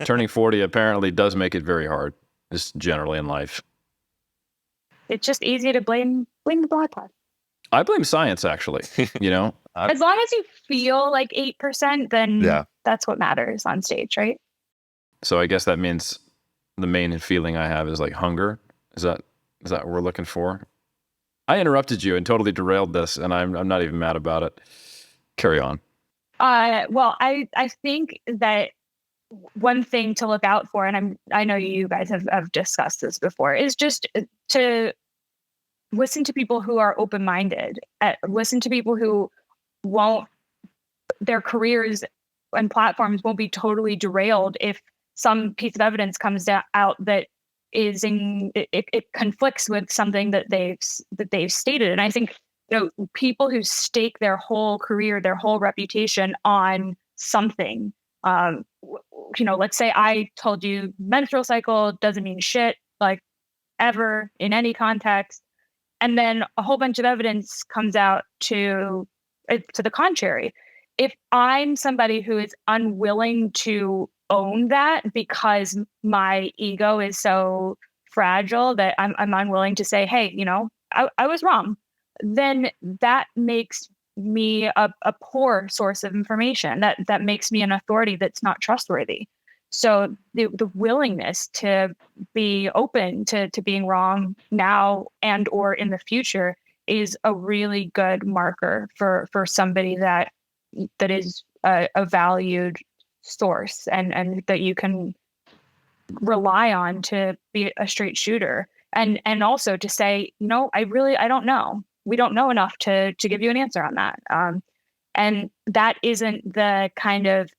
turning 40 apparently does make it very hard, just generally in life. It's just easy to blame the bod pod. I blame science, actually. As long as you feel like 8%, then that's what matters on stage, right? So I guess that means the main feeling I have is like hunger. Is that what we're looking for? I interrupted you and totally derailed this, and I'm not even mad about it. Carry on. Well, I think that one thing to look out for, and I know you guys have discussed this before, is just to listen to people who are open-minded, listen to people who their careers and platforms won't be totally derailed if some piece of evidence comes out that it conflicts with something that they've stated. And I think, people who stake their whole career, their whole reputation on something, let's say I told you menstrual cycle doesn't mean shit, like ever in any context. And then a whole bunch of evidence comes out to the contrary. If I'm somebody who is unwilling to own that because my ego is so fragile that I'm unwilling to say, hey, I was wrong, then that makes me a poor source of information. That makes me an authority that's not trustworthy. So the willingness to be open to being wrong now and or in the future is a really good marker for somebody that is a valued source and that you can rely on to be a straight shooter. And also to say, I don't know. We don't know enough to give you an answer on that. And that isn't the kind of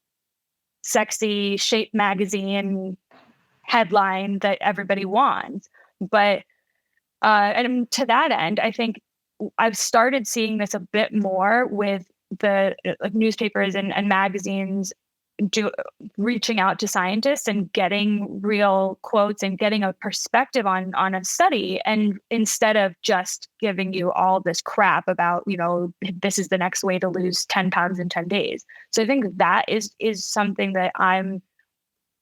sexy Shape magazine headline that everybody wants. But and to that end, I think I've started seeing this a bit more with the newspapers and magazines reaching out to scientists and getting real quotes and getting a perspective on a study, and instead of just giving you all this crap about this is the next way to lose 10 pounds in 10 days. So I think that is something that I'm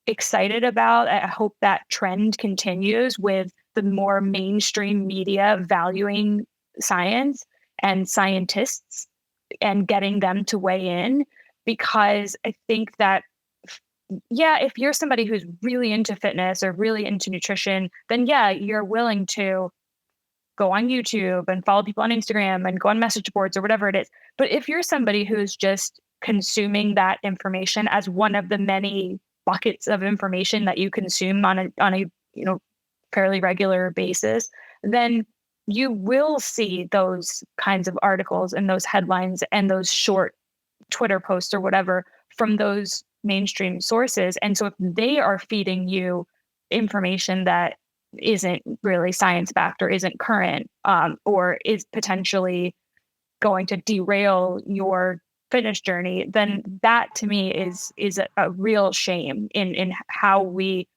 excited about. I hope that trend continues with the more mainstream media valuing science and scientists and getting them to weigh in, because I think that, yeah, if you're somebody who's really into fitness or really into nutrition, then yeah, you're willing to go on YouTube and follow people on Instagram and go on message boards or whatever it is. But if you're somebody who's just consuming that information as one of the many buckets of information that you consume on a fairly regular basis, then you will see those kinds of articles and those headlines and those short Twitter posts or whatever from those mainstream sources. And so if they are feeding you information that isn't really science backed or isn't current, or is potentially going to derail your fitness journey, then that to me is a real shame in how we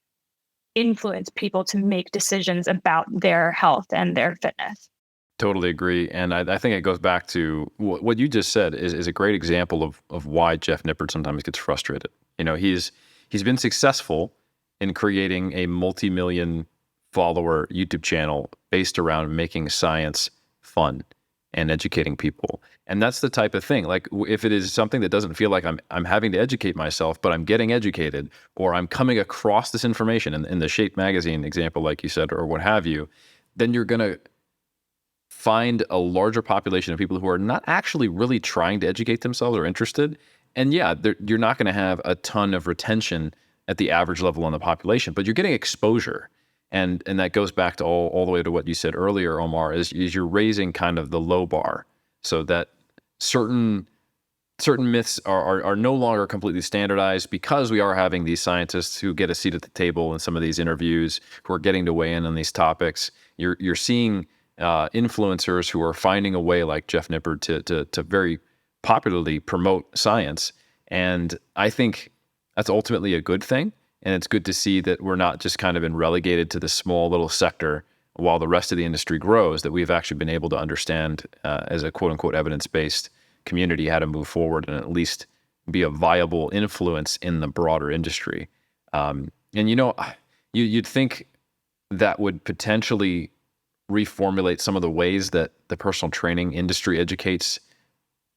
influence people to make decisions about their health and their fitness. Totally agree. And I think it goes back to what you just said is a great example of why Jeff Nippard sometimes gets frustrated. He's been successful in creating a multi-million follower YouTube channel based around making science fun and educating people. And that's the type of thing. Like if it is something that doesn't feel like I'm having to educate myself, but I'm getting educated, or I'm coming across this information in the Shape magazine example, like you said, or what have you, then you're going to find a larger population of people who are not actually really trying to educate themselves or interested. And yeah, you're not going to have a ton of retention at the average level on the population, but you're getting exposure. And that goes back to all the way to what you said earlier, Omar, is you're raising kind of the low bar so that certain myths are no longer completely standardized, because we are having these scientists who get a seat at the table in some of these interviews who are getting to weigh in on these topics. You're seeing influencers who are finding a way, like Jeff Nippard, to very popularly promote science. And I think that's ultimately a good thing. And it's good to see that we're not just kind of been relegated to this small little sector while the rest of the industry grows, that we've actually been able to understand as a quote unquote evidence-based community how to move forward and at least be a viable influence in the broader industry. And you'd think that would potentially reformulate some of the ways that the personal training industry educates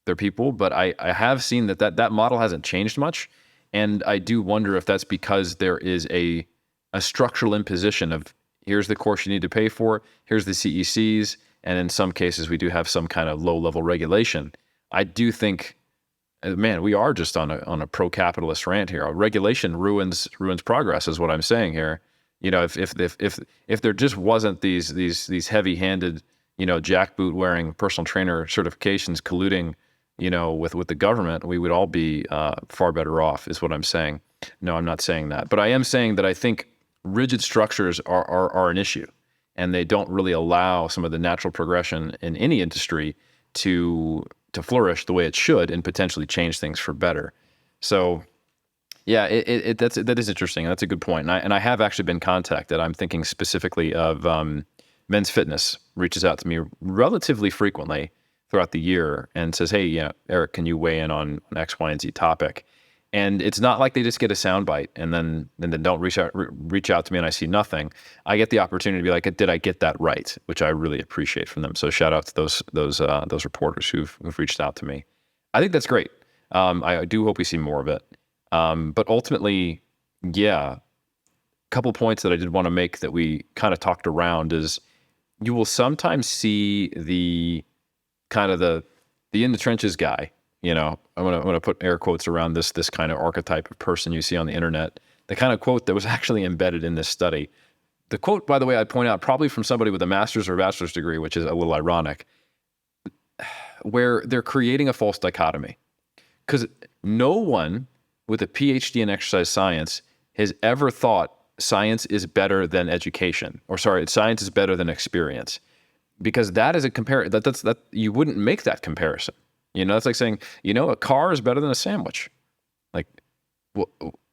their people. But I have seen that model hasn't changed much. And I do wonder if that's because there is a structural imposition of, here's the course you need to pay for, here's the CECs, and in some cases we do have some kind of low-level regulation. I do think, man, we are just on a pro-capitalist rant here. Regulation ruins progress, is what I'm saying here. If there just wasn't these heavy-handed, jackboot wearing personal trainer certifications colluding, with the government, we would all be far better off, is what I'm saying. No, I'm not saying that, but I am saying that I think rigid structures are an issue, and they don't really allow some of the natural progression in any industry to flourish the way it should and potentially change things for better. So yeah, that is interesting. That's a good point. And I have actually been contacted. I'm thinking specifically of Men's Fitness reaches out to me relatively frequently throughout the year and says, hey, Eric, can you weigh in on X, Y, and Z topic? And it's not like they just get a soundbite and then don't reach out to me and I see nothing. I get the opportunity to be like, did I get that right? Which I really appreciate from them. So shout out to those reporters who've reached out to me. I think that's great. I do hope we see more of it. But ultimately, yeah, a couple points that I did want to make that we kind of talked around is you will sometimes see the kind of the in the trenches guy. I'm gonna put air quotes around this kind of archetype of person you see on the internet. The kind of quote that was actually embedded in this study. The quote, by the way, I'd point out, probably from somebody with a master's or bachelor's degree, which is a little ironic, where they're creating a false dichotomy. Because no one with a PhD in exercise science has ever thought science is better than education, science is better than experience, because that is a that you wouldn't make that comparison. It's like saying, a car is better than a sandwich. Like,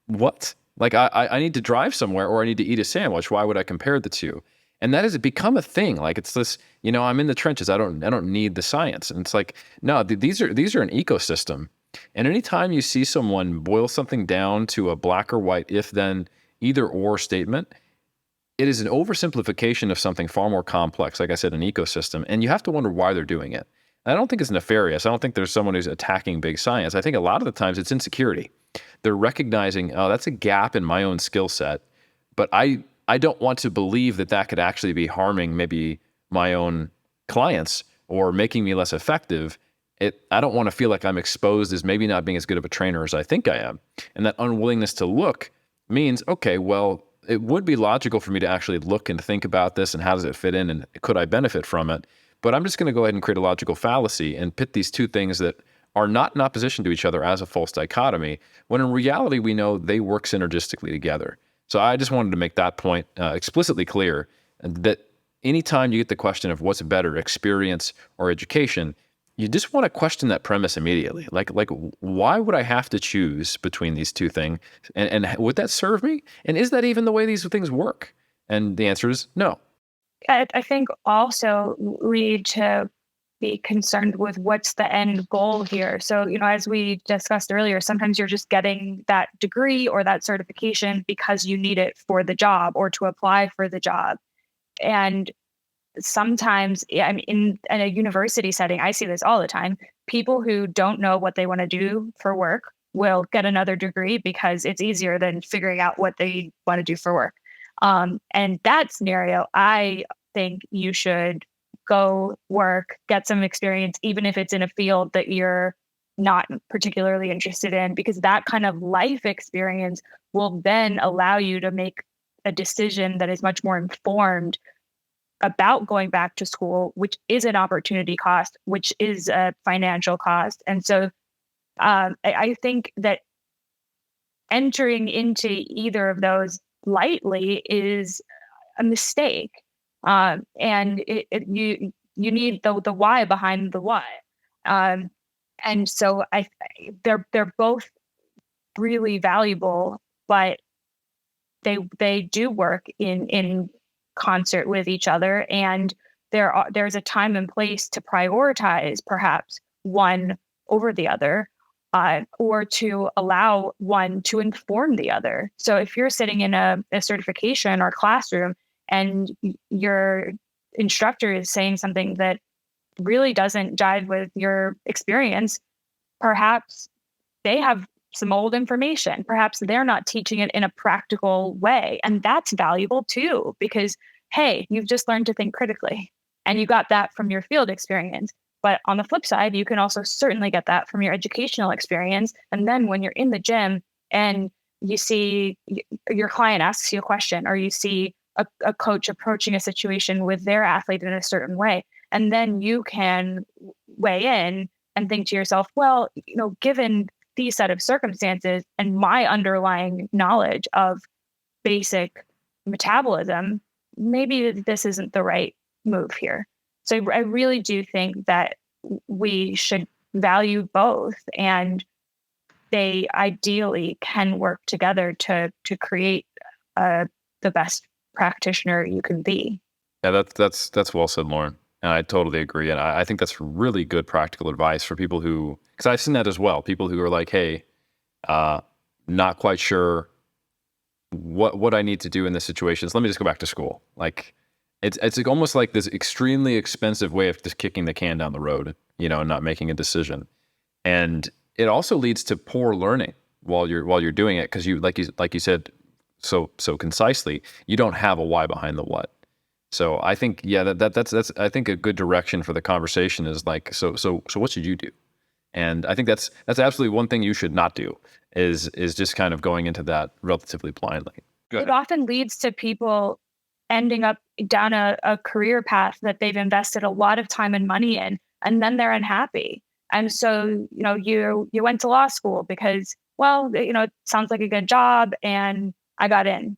what? Like, I need to drive somewhere or I need to eat a sandwich. Why would I compare the two? And that has become a thing. Like, it's this, I'm in the trenches. I don't need the science. And it's like, no, these are an ecosystem. And anytime you see someone boil something down to a black or white, if then, either or statement, it is an oversimplification of something far more complex, like I said, an ecosystem. And you have to wonder why they're doing it. I don't think it's nefarious. I don't think there's someone who's attacking big science. I think a lot of the times it's insecurity. They're recognizing, oh, that's a gap in my own skill set, but I don't want to believe that that could actually be harming maybe my own clients or making me less effective. I don't want to feel like I'm exposed as maybe not being as good of a trainer as I think I am. And that unwillingness to look means, okay, well, it would be logical for me to actually look and think about this and how does it fit in and could I benefit from it? But I'm just going to go ahead and create a logical fallacy and pit these two things that are not in opposition to each other as a false dichotomy, when in reality, we know they work synergistically together. So I just wanted to make that point explicitly clear, that anytime you get the question of what's better, experience or education, you just want to question that premise immediately. Like why would I have to choose between these two things? And would that serve me? And is that even the way these things work? And the answer is no. I think also we need to be concerned with what's the end goal here. So, as we discussed earlier, sometimes you're just getting that degree or that certification because you need it for the job or to apply for the job. And sometimes, I mean, in a university setting, I see this all the time. People who don't know what they want to do for work will get another degree because it's easier than figuring out what they want to do for work. And that scenario, I think you should go work, get some experience, even if it's in a field that you're not particularly interested in, because that kind of life experience will then allow you to make a decision that is much more informed about going back to school, which is an opportunity cost, which is a financial cost. And so I think that entering into either of those lightly is a mistake. And you need the why behind the what. And so they're both really valuable, but they do work in concert with each other, and there's a time and place to prioritize perhaps one over the other, or to allow one to inform the other. So if you're sitting in a certification or classroom and your instructor is saying something that really doesn't jive with your experience, perhaps they have some old information. Perhaps they're not teaching it in a practical way. And that's valuable too, because, hey, you've just learned to think critically and you got that from your field experience. But on the flip side, you can also certainly get that from your educational experience. And then when you're in the gym and you see your client asks you a question, or you see a coach approaching a situation with their athlete in a certain way, and then you can weigh in and think to yourself, well, given these set of circumstances and my underlying knowledge of basic metabolism, maybe this isn't the right move here. So I really do think that we should value both, and they ideally can work together to create the best practitioner you can be. Yeah, that's well said, Lauren. And I totally agree. And I think that's really good practical advice for people who, because I've seen that as well. People who are like, hey, not quite sure what I need to do in this situation. So let me just go back to school. Like it's like almost like this extremely expensive way of just kicking the can down the road, and not making a decision. And it also leads to poor learning while you're doing it, because you like you said so concisely, you don't have a why behind the what. So I think, yeah, that's I think a good direction for the conversation is like, so what should you do? And I think that's absolutely one thing you should not do is just kind of going into that relatively blindly. It often leads to people ending up down a career path that they've invested a lot of time and money in, and then they're unhappy. And so, you went to law school because, well, it sounds like a good job and I got in.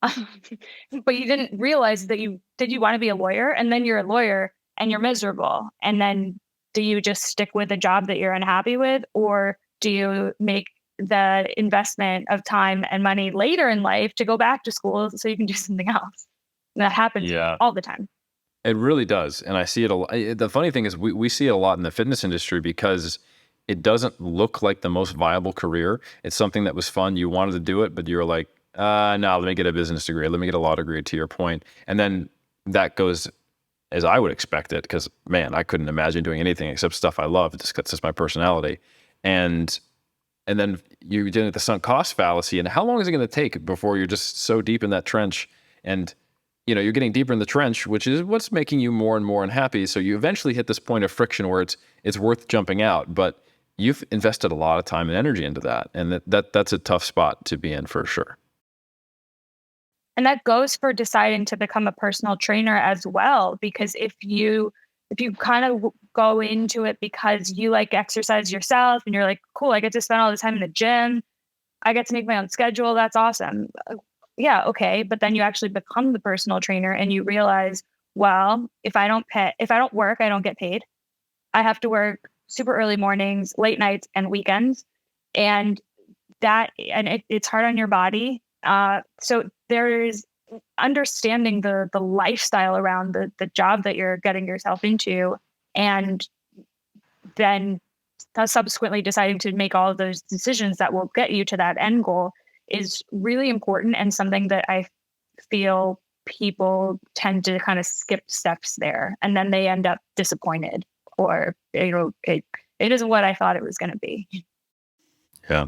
But you didn't realize that you want to be a lawyer, and then you're a lawyer and you're miserable. And then do you just stick with a job that you're unhappy with, or do you make the investment of time and money later in life to go back to school so you can do something else? And that happens all the time. It really does. And I see it a lot. The funny thing is we see it a lot in the fitness industry, because it doesn't look like the most viable career. It's something that was fun. You wanted to do it, but you're like, no, let me get a business degree. Let me get a law degree, to your point. And then that goes as I would expect it, because man, I couldn't imagine doing anything except stuff I love. It's just my personality. And then you're dealing with the sunk cost fallacy. And how long is it going to take before you're just so deep in that trench? And you're getting deeper in the trench, which is what's making you more and more unhappy. So you eventually hit this point of friction where it's worth jumping out. But you've invested a lot of time and energy into that, and that's a tough spot to be in for sure. And that goes for deciding to become a personal trainer as well, because if you kind of go into it because you like exercise yourself and you're like, cool, I get to spend all this time in the gym, I get to make my own schedule, that's awesome. Yeah, okay, but then you actually become the personal trainer and you realize, well, if I don't work, I don't get paid. I have to work super early mornings, late nights, and weekends, and it's hard on your body. So there's understanding the lifestyle around the job that you're getting yourself into, and then subsequently deciding to make all of those decisions that will get you to that end goal is really important, and something that I feel people tend to kind of skip steps there, and then they end up disappointed, or it isn't what I thought it was going to be. Yeah.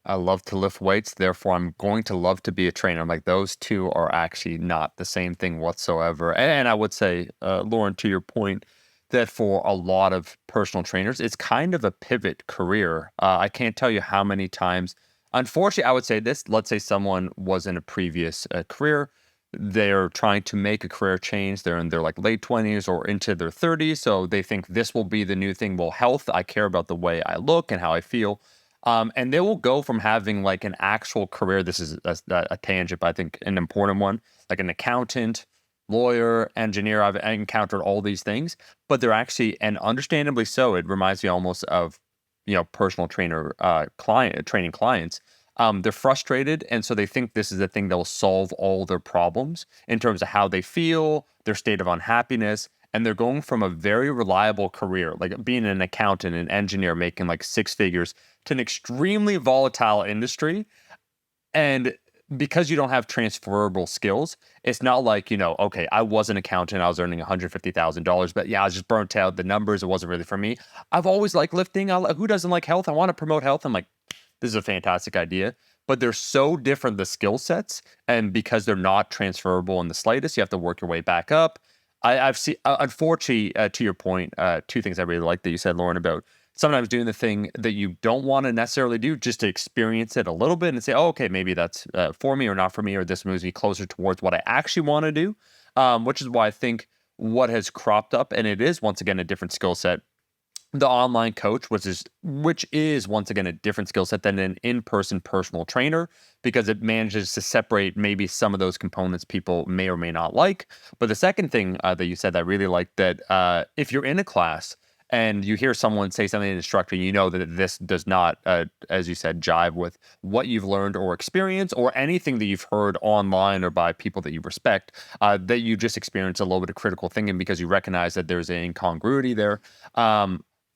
I love to lift weights, therefore I'm going to love to be a trainer. I'm like, those two are actually not the same thing whatsoever. And I would say, Lauren, to your point, that for a lot of personal trainers, it's kind of a pivot career. I can't tell you how many times, unfortunately, I would say this, let's say someone was in a previous career, they're trying to make a career change. They're in their like late 20s or into their 30s. So they think this will be the new thing. Well, health, I care about the way I look and how I feel. And they will go from having like an actual career. This is a tangent, but I think an important one, like an accountant, lawyer, engineer. I've encountered all these things, but they're actually, and understandably so, it reminds me almost of, personal trainer, training clients. They're frustrated. And so they think this is the thing that will solve all their problems in terms of how they feel, their state of unhappiness. And they're going from a very reliable career, like being an accountant, an engineer, making like six figures, to an extremely volatile industry. And because you don't have transferable skills, it's not like, okay, I was an accountant, I was earning $150,000, but yeah, I was just burnt out. The numbers, it wasn't really for me. I've always liked lifting. Who doesn't like health? I want to promote health. I'm like, this is a fantastic idea. But they're so different, the skill sets. And because they're not transferable in the slightest, you have to work your way back up. I've seen, unfortunately, to your point, two things I really like that you said, Lauren, about sometimes doing the thing that you don't want to necessarily do just to experience it a little bit and say, oh, okay, maybe that's for me or not for me, or this moves me closer towards what I actually want to do, which is why I think what has cropped up, and it is, once again, a different skill set, the online coach, which is once again a different skill set than an in-person personal trainer, because it manages to separate maybe some of those components people may or may not like. But the second thing that you said that I really like, that if you're in a class and you hear someone say something to the instructor, you know that this does not, as you said, jive with what you've learned or experienced, or anything that you've heard online or by people that you respect, that you just experience a little bit of critical thinking because you recognize that there's an incongruity there.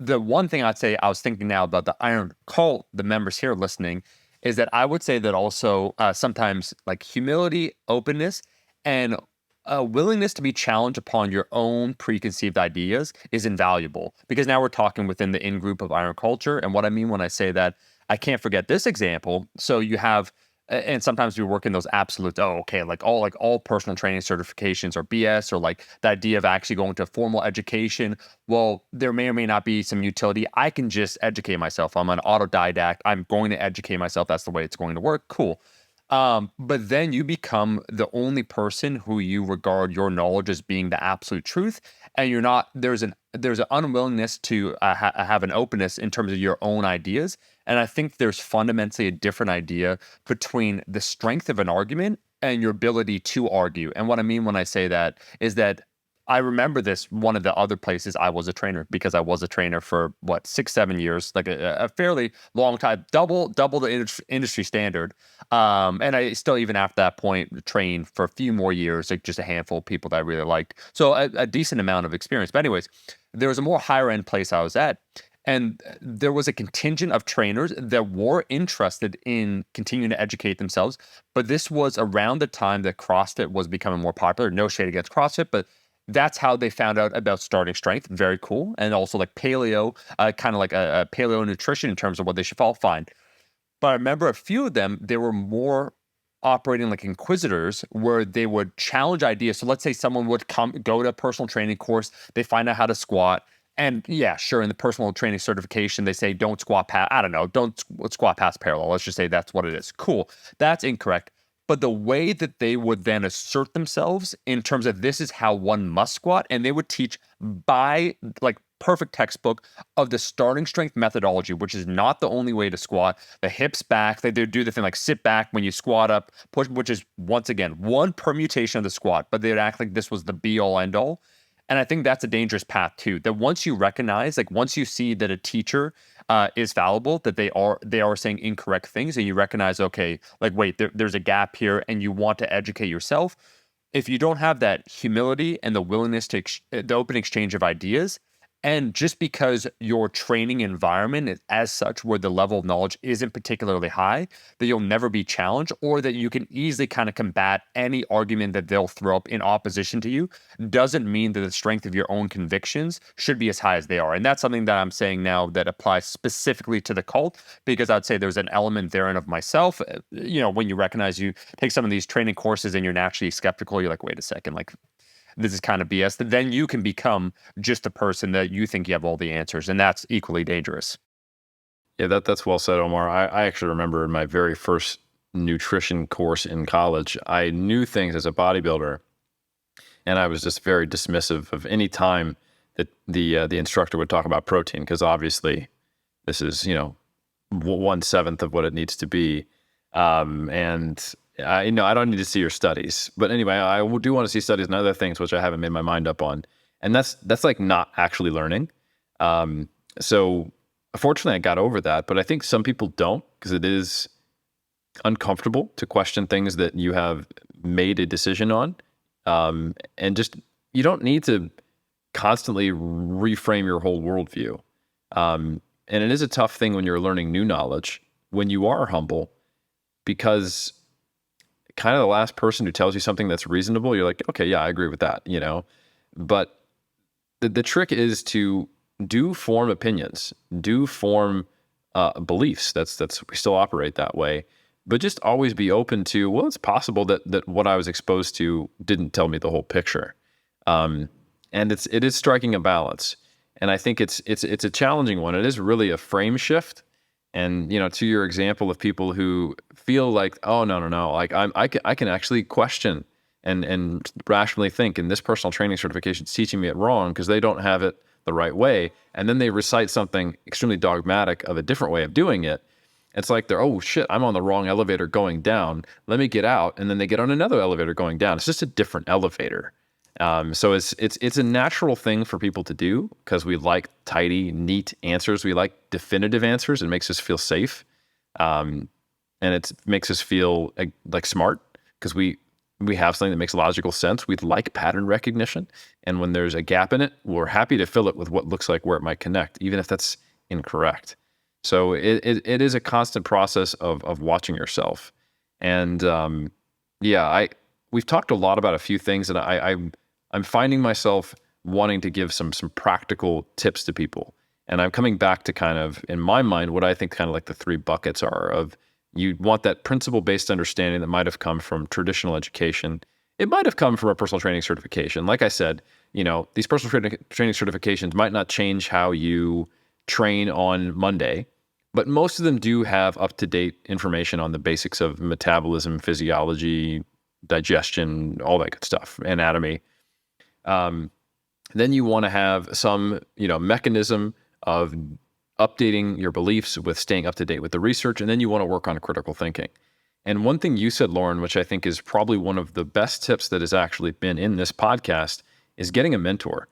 The one thing I'd say, I was thinking now about the Iron Cult, the members here listening, is that I would say that also sometimes like humility, openness, and a willingness to be challenged upon your own preconceived ideas is invaluable, because now we're talking within the in-group of Iron Culture. And what I mean when I say that, I can't forget this example. So you have, and sometimes we work in those absolutes. Oh, okay, like all personal training certifications are BS, or like the idea of actually going to formal education. Well, there may or may not be some utility. I can just educate myself. I'm an autodidact. I'm going to educate myself. That's the way it's going to work. Cool. But then you become the only person who you regard your knowledge as being the absolute truth, and you're not. There's an unwillingness to have an openness in terms of your own ideas. And I think there's fundamentally a different idea between the strength of an argument and your ability to argue. And what I mean when I say that is that I remember this, one of the other places I was a trainer, because I was a trainer for 6-7 years, like a fairly long time, double the industry standard. And I still, even after that point, trained for a few more years, like just a handful of people that I really liked. So a decent amount of experience. But anyways, there was a more higher end place I was at. And there was a contingent of trainers that were interested in continuing to educate themselves. But this was around the time that CrossFit was becoming more popular. No shade against CrossFit, but that's how they found out about starting strength. Very cool. And also like paleo, kind of like a paleo nutrition in terms of what they should follow. Fine. But I remember a few of them, they were more operating like inquisitors where they would challenge ideas. So let's say someone would go to a personal training course, they find out how to squat. And yeah, sure, in the personal training certification, they say don't squat past, I don't know, don't squat past parallel. Let's just say that's what it is. Cool. That's incorrect. But the way that they would then assert themselves in terms of this is how one must squat, and they would teach by like perfect textbook of the starting strength methodology, which is not the only way to squat. The hips back, they do the thing like sit back when you squat up, push, which is once again one permutation of the squat, but they'd act like this was the be all end all. And I think that's a dangerous path too. That once you recognize, like once you see that a teacher is fallible, that they are saying incorrect things, and you recognize, okay, like wait, there's a gap here, and you want to educate yourself. If you don't have that humility and the willingness to the open exchange of ideas, and just because your training environment is as such where the level of knowledge isn't particularly high, that you'll never be challenged, or that you can easily kind of combat any argument that they'll throw up in opposition to you, doesn't mean that the strength of your own convictions should be as high as they are. And that's something that I'm saying now that applies specifically to the cult, because I'd say there's an element therein of myself. When you recognize you take some of these training courses and you're naturally skeptical, you're like, wait a second, like this is kind of BS. Then you can become just a person that you think you have all the answers, and that's equally dangerous. Yeah, that's well said, Omar. I actually remember in my very first nutrition course in college, I knew things as a bodybuilder, and I was just very dismissive of any time that the instructor would talk about protein, because obviously this is 1/7 of what it needs to be, and I don't need to see your studies, but anyway, I do want to see studies and other things which I haven't made my mind up on, and that's like not actually learning. So fortunately, I got over that, but I think some people don't, because it is uncomfortable to question things that you have made a decision on, and just you don't need to constantly reframe your whole worldview. And it is a tough thing when you're learning new knowledge, when you are humble, because kind of the last person who tells you something that's reasonable, you're like, okay, yeah, I agree with that, But the trick is to do form opinions, do form beliefs. That's we still operate that way, but just always be open to, well, it's possible that what I was exposed to didn't tell me the whole picture, and it is striking a balance, and I think it's a challenging one. It is really a frame shift. And, to your example of people who feel like, oh, no, like I can actually question and rationally think, and this personal training certification is teaching me it wrong because they don't have it the right way. And then they recite something extremely dogmatic of a different way of doing it. It's like oh shit, I'm on the wrong elevator going down. Let me get out. And then they get on another elevator going down. It's just a different elevator. So it's a natural thing for people to do because we like tidy, neat answers. We like definitive answers. It makes us feel safe, and it makes us feel like smart because we have something that makes logical sense. We like pattern recognition, and when there's a gap in it, we're happy to fill it with what looks like where it might connect, even if that's incorrect. So it is a constant process of watching yourself, and we've talked a lot about a few things, and I'm finding myself wanting to give some practical tips to people. And I'm coming back to kind of, in my mind, what I think kind of like the three buckets are of you want that principle-based understanding that might have come from traditional education. It might have come from a personal training certification. Like I said, these personal training certifications might not change how you train on Monday, but most of them do have up-to-date information on the basics of metabolism, physiology, digestion, all that good stuff, anatomy. Then you want to have some, mechanism of updating your beliefs with staying up to date with the research. And then you want to work on critical thinking. And one thing you said, Lauren, which I think is probably one of the best tips that has actually been in this podcast, is getting a mentor.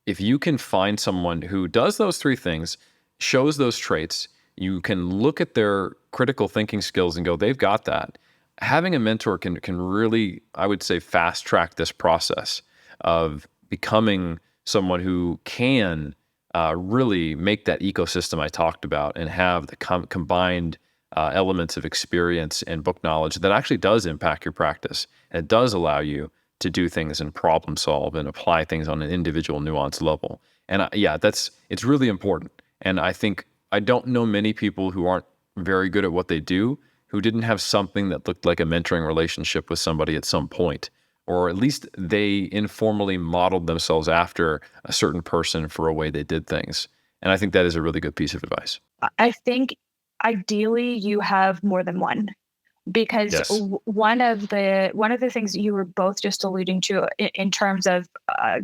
If you can find someone who does those three things, shows those traits, you can look at their critical thinking skills and go, they've got that. Having a mentor can really, I would say, fast track this process of becoming someone who can really make that ecosystem I talked about and have the combined elements of experience and book knowledge that actually does impact your practice. And it does allow you to do things and problem solve and apply things on an individual nuanced level. And it's really important. And I think I don't know many people who aren't very good at what they do who didn't have something that looked like a mentoring relationship with somebody at some point, or at least they informally modeled themselves after a certain person for a way they did things. And I think that is a really good piece of advice. I think ideally you have more than one, because Yes. one of the things you were both just alluding to in terms of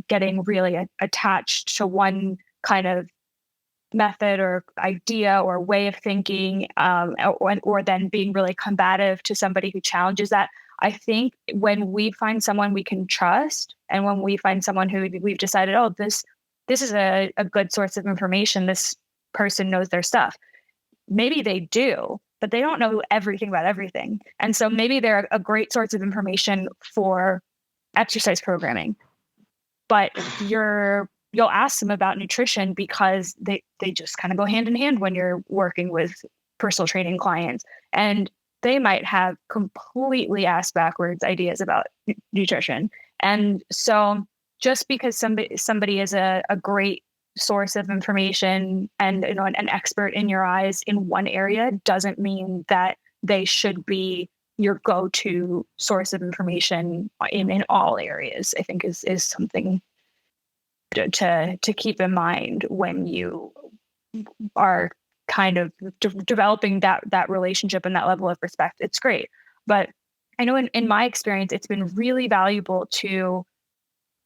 getting really attached to one kind of method or idea or way of thinking, or then being really combative to somebody who challenges that. I think when we find someone we can trust, and when we find someone who we've decided, oh, this is a good source of information, this person knows their stuff. Maybe they do, but they don't know everything about everything. And so maybe they're a great source of information for exercise programming, but you'll ask them about nutrition because they just kind of go hand in hand when you're working with personal training clients. And they might have completely ass backwards ideas about nutrition. And so just because somebody is a great source of information and an expert in your eyes in one area doesn't mean that they should be your go-to source of information in all areas. I think is something to keep in mind when you are kind of developing that relationship and that level of respect. It's great. But I know in my experience, it's been really valuable to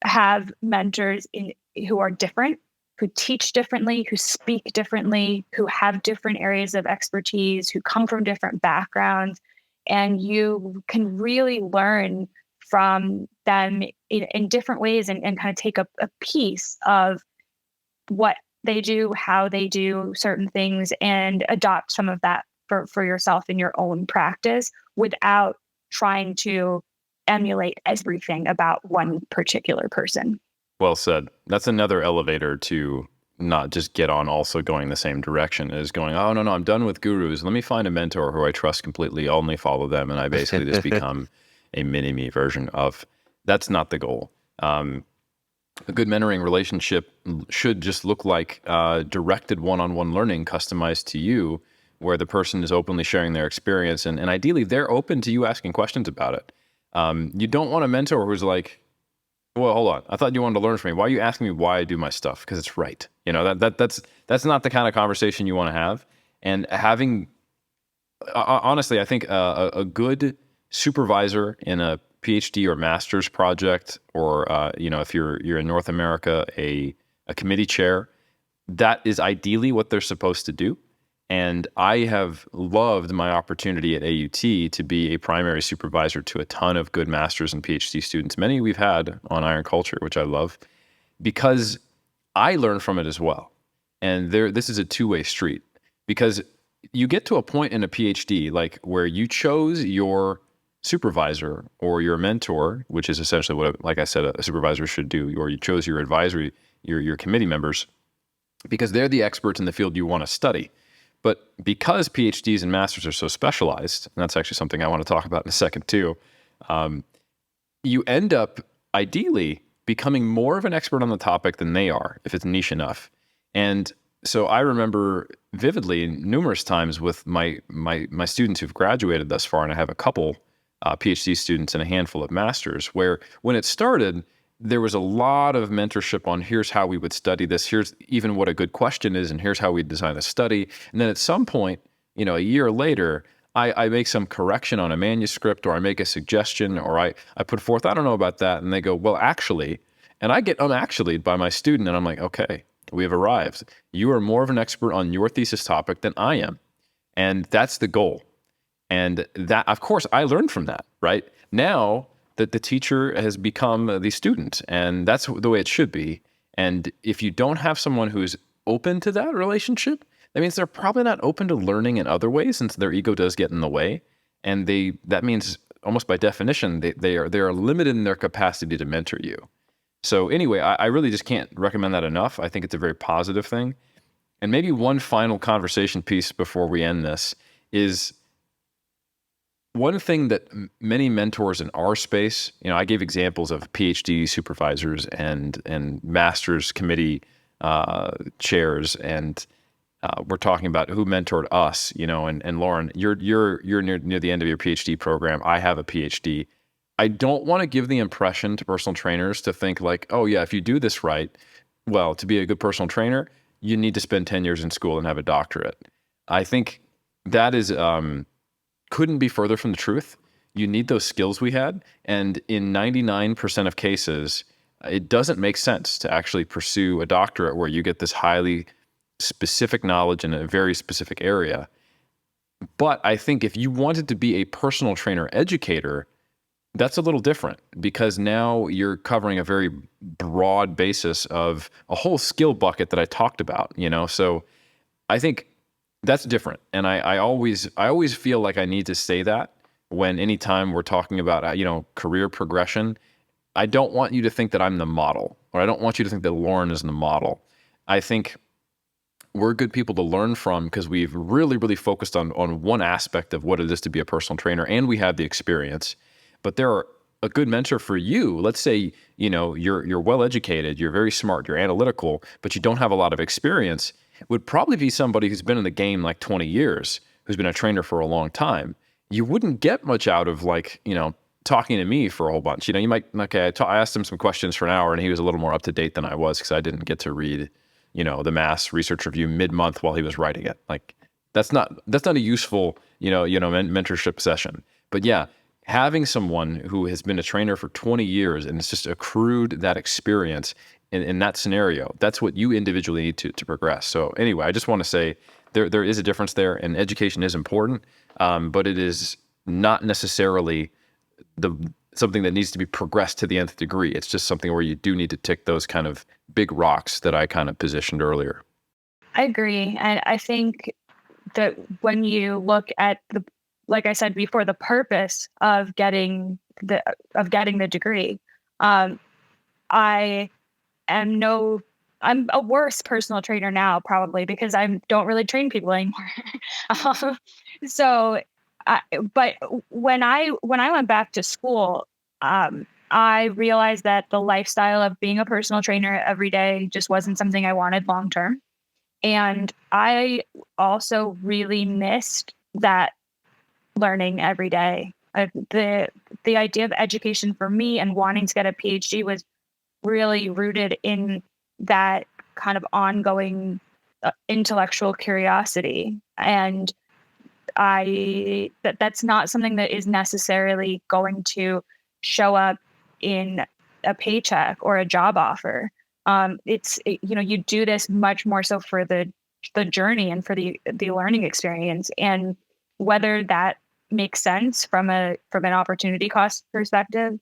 have mentors who are different, who teach differently, who speak differently, who have different areas of expertise, who come from different backgrounds. And you can really learn from them in different ways, and kind of take a piece of what they do, how they do certain things, and adopt some of that for yourself in your own practice without trying to emulate everything about one particular person. Well said. That's another elevator to not just get on also going the same direction, is going, oh, no, I'm done with gurus. Let me find a mentor who I trust completely, only follow them. And I basically just become a mini-me version of. That's not the goal. A good mentoring relationship should just look like directed one-on-one learning customized to you, where the person is openly sharing their experience. And ideally, they're open to you asking questions about it. You don't want a mentor who's like, well, hold on, I thought you wanted to learn from me. Why are you asking me why I do my stuff? Because it's right. That's not the kind of conversation you want to have. And having, honestly, I think a good supervisor in a PhD or master's project, or if you're in North America, a committee chair, that is ideally what they're supposed to do. And I have loved my opportunity at AUT to be a primary supervisor to a ton of good master's and PhD students, many we've had on Iron Culture, which I love, because I learn from it as well. And this is a two-way street, because you get to a point in a PhD like where you chose your supervisor or your mentor, which is essentially what, like I said, a supervisor should do, or you chose your advisory, your committee members, because they're the experts in the field you want to study. But because PhDs and masters are so specialized, and that's actually something I want to talk about in a second too, you end up ideally becoming more of an expert on the topic than they are, if it's niche enough. And so I remember vividly numerous times with my students who've graduated thus far, and I have a couple PhD students and a handful of masters, where when it started, there was a lot of mentorship on here's how we would study this, here's even what a good question is, and here's how we design a study. And then at some point, a year later, I make some correction on a manuscript, or I make a suggestion, or I put forth, I don't know about that. And they go, well, actually, and I get unactuallyed by my student, and I'm like, okay, we have arrived. You are more of an expert on your thesis topic than I am. And that's the goal. And that, of course, I learned from that, right? Now that the teacher has become the student, and that's the way it should be. And if you don't have someone who's open to that relationship, that means they're probably not open to learning in other ways, since their ego does get in the way. And that means almost by definition, they are limited in their capacity to mentor you. So anyway, I really just can't recommend that enough. I think it's a very positive thing. And maybe one final conversation piece before we end this is one thing that many mentors in our space, I gave examples of PhD supervisors and master's committee chairs, and we're talking about who mentored us, and Lauren, you're near the end of your PhD program. I have a PhD. I don't want to give the impression to personal trainers to think like, oh yeah, if you do this right, well, to be a good personal trainer, you need to spend 10 years in school and have a doctorate. I think that is couldn't be further from the truth. You need those skills we had. And in 99% of cases, it doesn't make sense to actually pursue a doctorate where you get this highly specific knowledge in a very specific area. But I think if you wanted to be a personal trainer educator, that's a little different, because now you're covering a very broad basis of a whole skill bucket that I talked about, So I think that's different. And I always feel like I need to say that when anytime we're talking about, career progression. I don't want you to think that I'm the model, or I don't want you to think that Lauren is the model. I think we're good people to learn from because we've really, really focused on one aspect of what it is to be a personal trainer, and we have the experience. But there are a good mentor for you. Let's say, you're well educated, you're very smart, you're analytical, but you don't have a lot of experience. Would probably be somebody who's been in the game like 20 years, who's been a trainer for a long time. You wouldn't get much out of talking to me for a whole bunch. You might, I asked him some questions for an hour and he was a little more up to date than I was because I didn't get to read, the Mass Research Review mid-month while he was writing it. Like that's not a useful, mentorship session. But yeah, having someone who has been a trainer for 20 years and it's just accrued that experience in that scenario, that's what you individually need to progress. So anyway, I just want to say there is a difference there, and education is important, but it is not necessarily something that needs to be progressed to the nth degree. It's just something where you do need to tick those kind of big rocks that I kind of positioned earlier. I agree. And I think that when you look at like I said before, the purpose of getting the degree, I I'm a worse personal trainer now, probably because I don't really train people anymore. Um, so, but when I went back to school, I realized that the lifestyle of being a personal trainer every day just wasn't something I wanted long term. And I also really missed that learning every day. The idea of education for me and wanting to get a PhD was really rooted in that kind of ongoing intellectual curiosity. And that's not something that is necessarily going to show up in a paycheck or a job offer. You do this much more so for the journey and for the learning experience, and whether that makes sense from an opportunity cost perspective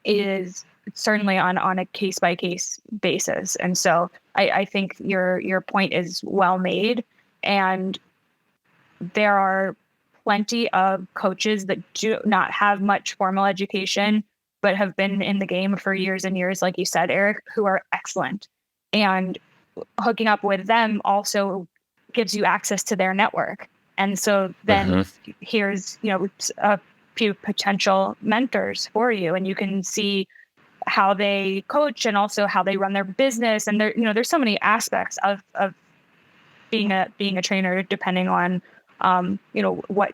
is certainly on a case by case basis. And so I think your point is well made, and there are plenty of coaches that do not have much formal education but have been in the game for years and years, like you said, Eric, who are excellent. And hooking up with them also gives you access to their network. And so then here's, a few potential mentors for you, and you can see how they coach and also how they run their business. And there's so many aspects of being a trainer, depending on,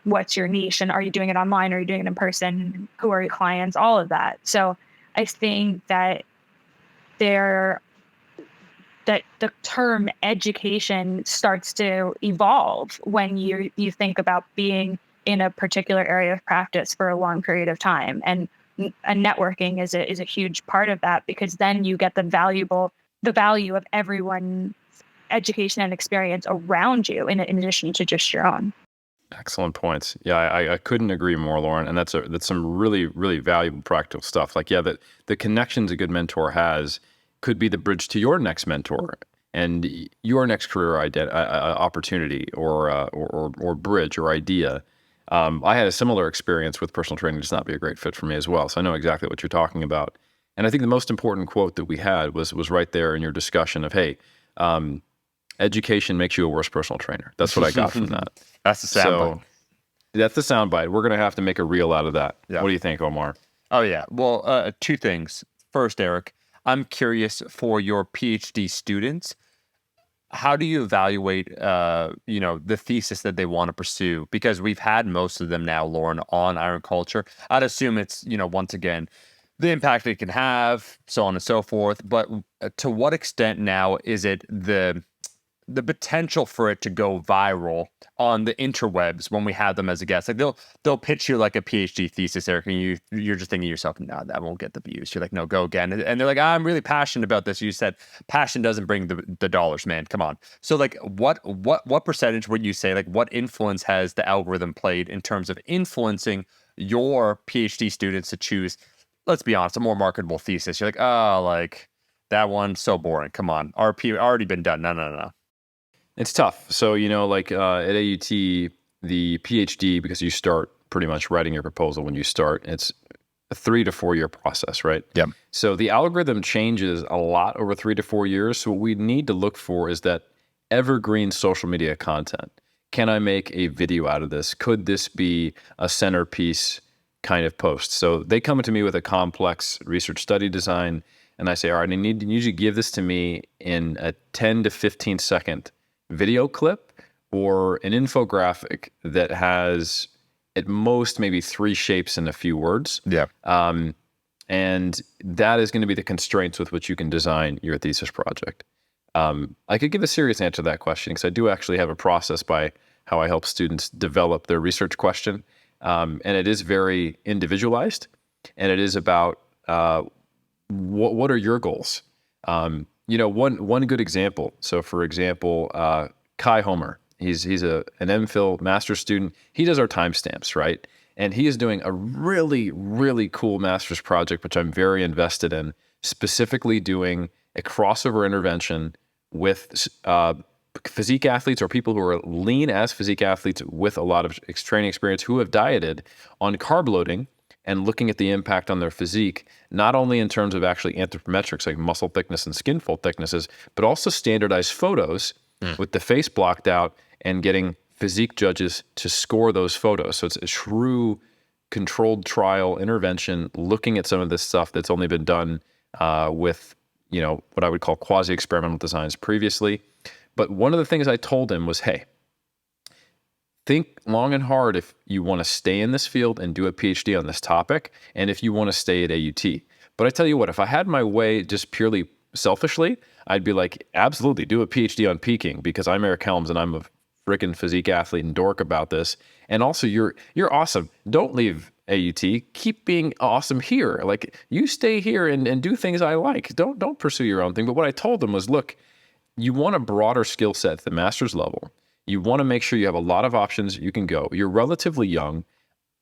what's your niche, and are you doing it online? Are you doing it in person? Who are your clients? All of that. So I think that the term education starts to evolve when you think about being in a particular area of practice for a long period of time. And networking is a huge part of that, because then you get the value of everyone's education and experience around you in addition to just your own. Excellent points. Yeah, I couldn't agree more, Lauren. And that's some really, really valuable practical stuff. Like, yeah, the connections a good mentor has could be the bridge to your next mentor and your next career opportunity or bridge or idea. I had a similar experience with personal training, just not be a great fit for me as well. So I know exactly what you're talking about. And I think the most important quote that we had was right there in your discussion of, hey, education makes you a worse personal trainer. That's what I got from that. That's the soundbite. So that's the soundbite. We're going to have to make a reel out of that. Yeah. What do you think, Omar? Oh, yeah. Well, two things. First, Eric, I'm curious for your PhD students, how do you evaluate, the thesis that they want to pursue? Because we've had most of them now, Lauren, on iron culture. I'd assume it's, once again, the impact it can have, so on and so forth. But to what extent now is it the potential for it to go viral on the interwebs when we have them as a guest? Like they'll pitch you like a PhD thesis, Eric, and you're just thinking to yourself, no, that won't get the views. You're like, no, go again. And they're like, I'm really passionate about this. You said passion doesn't bring the dollars, man. Come on. So like what percentage would you say, like what influence has the algorithm played in terms of influencing your PhD students to choose, let's be honest, a more marketable thesis? You're like, oh, like that one's so boring. Come on. RP already been done. No. It's tough. So, like at AUT, the PhD, because you start pretty much writing your proposal when you start, it's a 3 to 4 year process, right? Yeah. So the algorithm changes a lot over 3 to 4 years. So what we need to look for is that evergreen social media content. Can I make a video out of this? Could this be a centerpiece kind of post? So they come to me with a complex research study design, and I say, all right, I need you to give this to me in a 10 to 15 second video clip or an infographic that has at most maybe 3 shapes and a few words. Yeah. And that is going to be the constraints with which you can design your thesis project. I could give a serious answer to that question because I do actually have a process by how I help students develop their research question. And it is very individualized, and it is about what are your goals? One good example. So, for example, Kai Homer, he's an MPhil master's student. He does our timestamps, right? And he is doing a really, really cool master's project, which I'm very invested in, specifically doing a crossover intervention with physique athletes or people who are lean as physique athletes with a lot of training experience who have dieted on carb loading and looking at the impact on their physique, not only in terms of actually anthropometrics like muscle thickness and skin fold thicknesses, but also standardized photos with the face blocked out and getting physique judges to score those photos. So it's a true controlled trial intervention looking at some of this stuff that's only been done with, what I would call quasi-experimental designs previously. But one of the things I told him was, hey, think long and hard if you want to stay in this field and do a PhD on this topic, and if you want to stay at AUT. But I tell you what, if I had my way just purely selfishly, I'd be like, absolutely, do a PhD on peaking because I'm Eric Helms and I'm a freaking physique athlete and dork about this. And also, you're awesome. Don't leave AUT. Keep being awesome here. Like, you stay here and do things I like. Don't pursue your own thing. But what I told them was, look, you want a broader skill set at the master's level. You want to make sure you have a lot of options you can go. You're relatively young.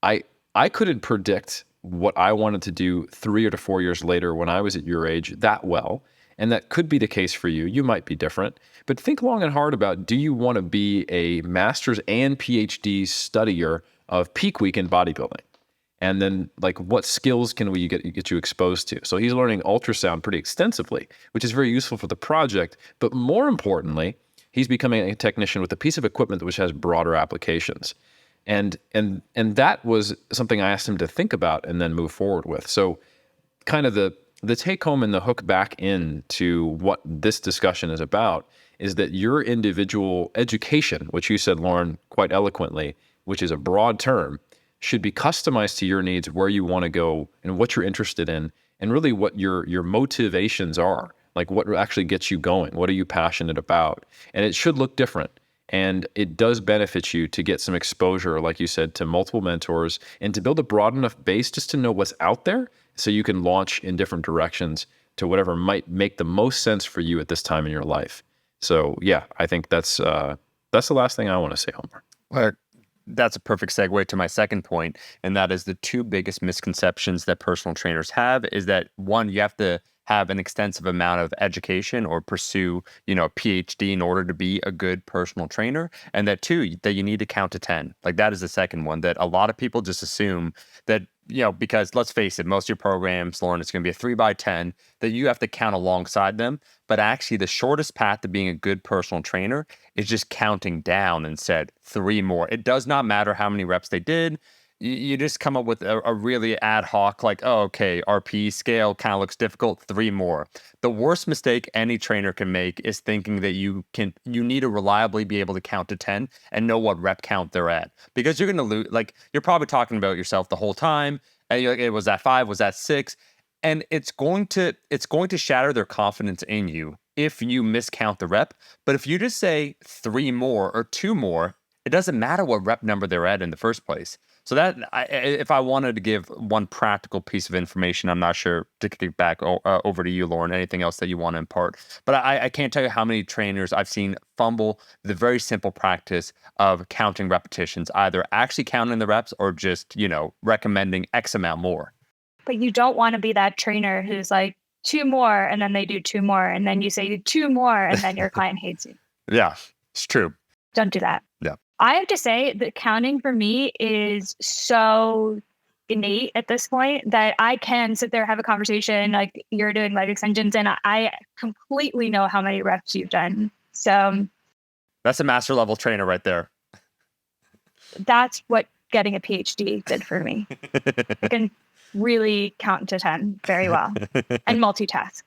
I couldn't predict what I wanted to do 3 to 4 years later when I was at your age that well. And that could be the case for you. You might be different. But think long and hard about, do you want to be a master's and PhD studier of peak week in bodybuilding? And then, like, what skills can we get you exposed to? So he's learning ultrasound pretty extensively, which is very useful for the project. But more importantly, he's becoming a technician with a piece of equipment which has broader applications. And that was something I asked him to think about and then move forward with. So kind of the take home and the hook back into what this discussion is about is that your individual education, which you said, Lauren, quite eloquently, which is a broad term, should be customized to your needs, where you want to go and what you're interested in, and really what your motivations are. Like, what actually gets you going? What are you passionate about? And it should look different. And it does benefit you to get some exposure, like you said, to multiple mentors and to build a broad enough base just to know what's out there so you can launch in different directions to whatever might make the most sense for you at this time in your life. So, yeah, I think that's the last thing I want to say, Homer. Well, that's a perfect segue to my second point, and that is the 2 biggest misconceptions that personal trainers have is that, one, you have to have an extensive amount of education or pursue, a PhD in order to be a good personal trainer. And that two, that you need to count to 10. Like that is the second one that a lot of people just assume that, because let's face it, most of your programs, Lauren, it's going to be a 3 by 10 that you have to count alongside them. But actually the shortest path to being a good personal trainer is just counting down and said 3 more. It does not matter how many reps they did. You just come up with a really ad hoc, like, oh, okay, RP scale kind of looks difficult, 3 more. The worst mistake any trainer can make is thinking that you need to reliably be able to count to 10 and know what rep count they're at. Because you're going to lose, like, you're probably talking about yourself the whole time. And you're like, was that 5? Was that 6? And it's going to shatter their confidence in you if you miscount the rep. But if you just say 3 more or 2 more, it doesn't matter what rep number they're at in the first place. So if I wanted to give one practical piece of information, I'm not sure to kick back over to you, Lauren, anything else that you want to impart. But I can't tell you how many trainers I've seen fumble the very simple practice of counting repetitions, either actually counting the reps or just, recommending X amount more. But you don't want to be that trainer who's like 2 more and then they do 2 more and then you say 2 more and then your client hates you. Yeah, it's true. Don't do that. Yeah. I have to say that counting for me is so innate at this point that I can sit there, have a conversation like you're doing leg extensions, and I completely know how many reps you've done. So that's a master level trainer right there. That's what getting a PhD did for me. I can really count to 10 very well and multitask.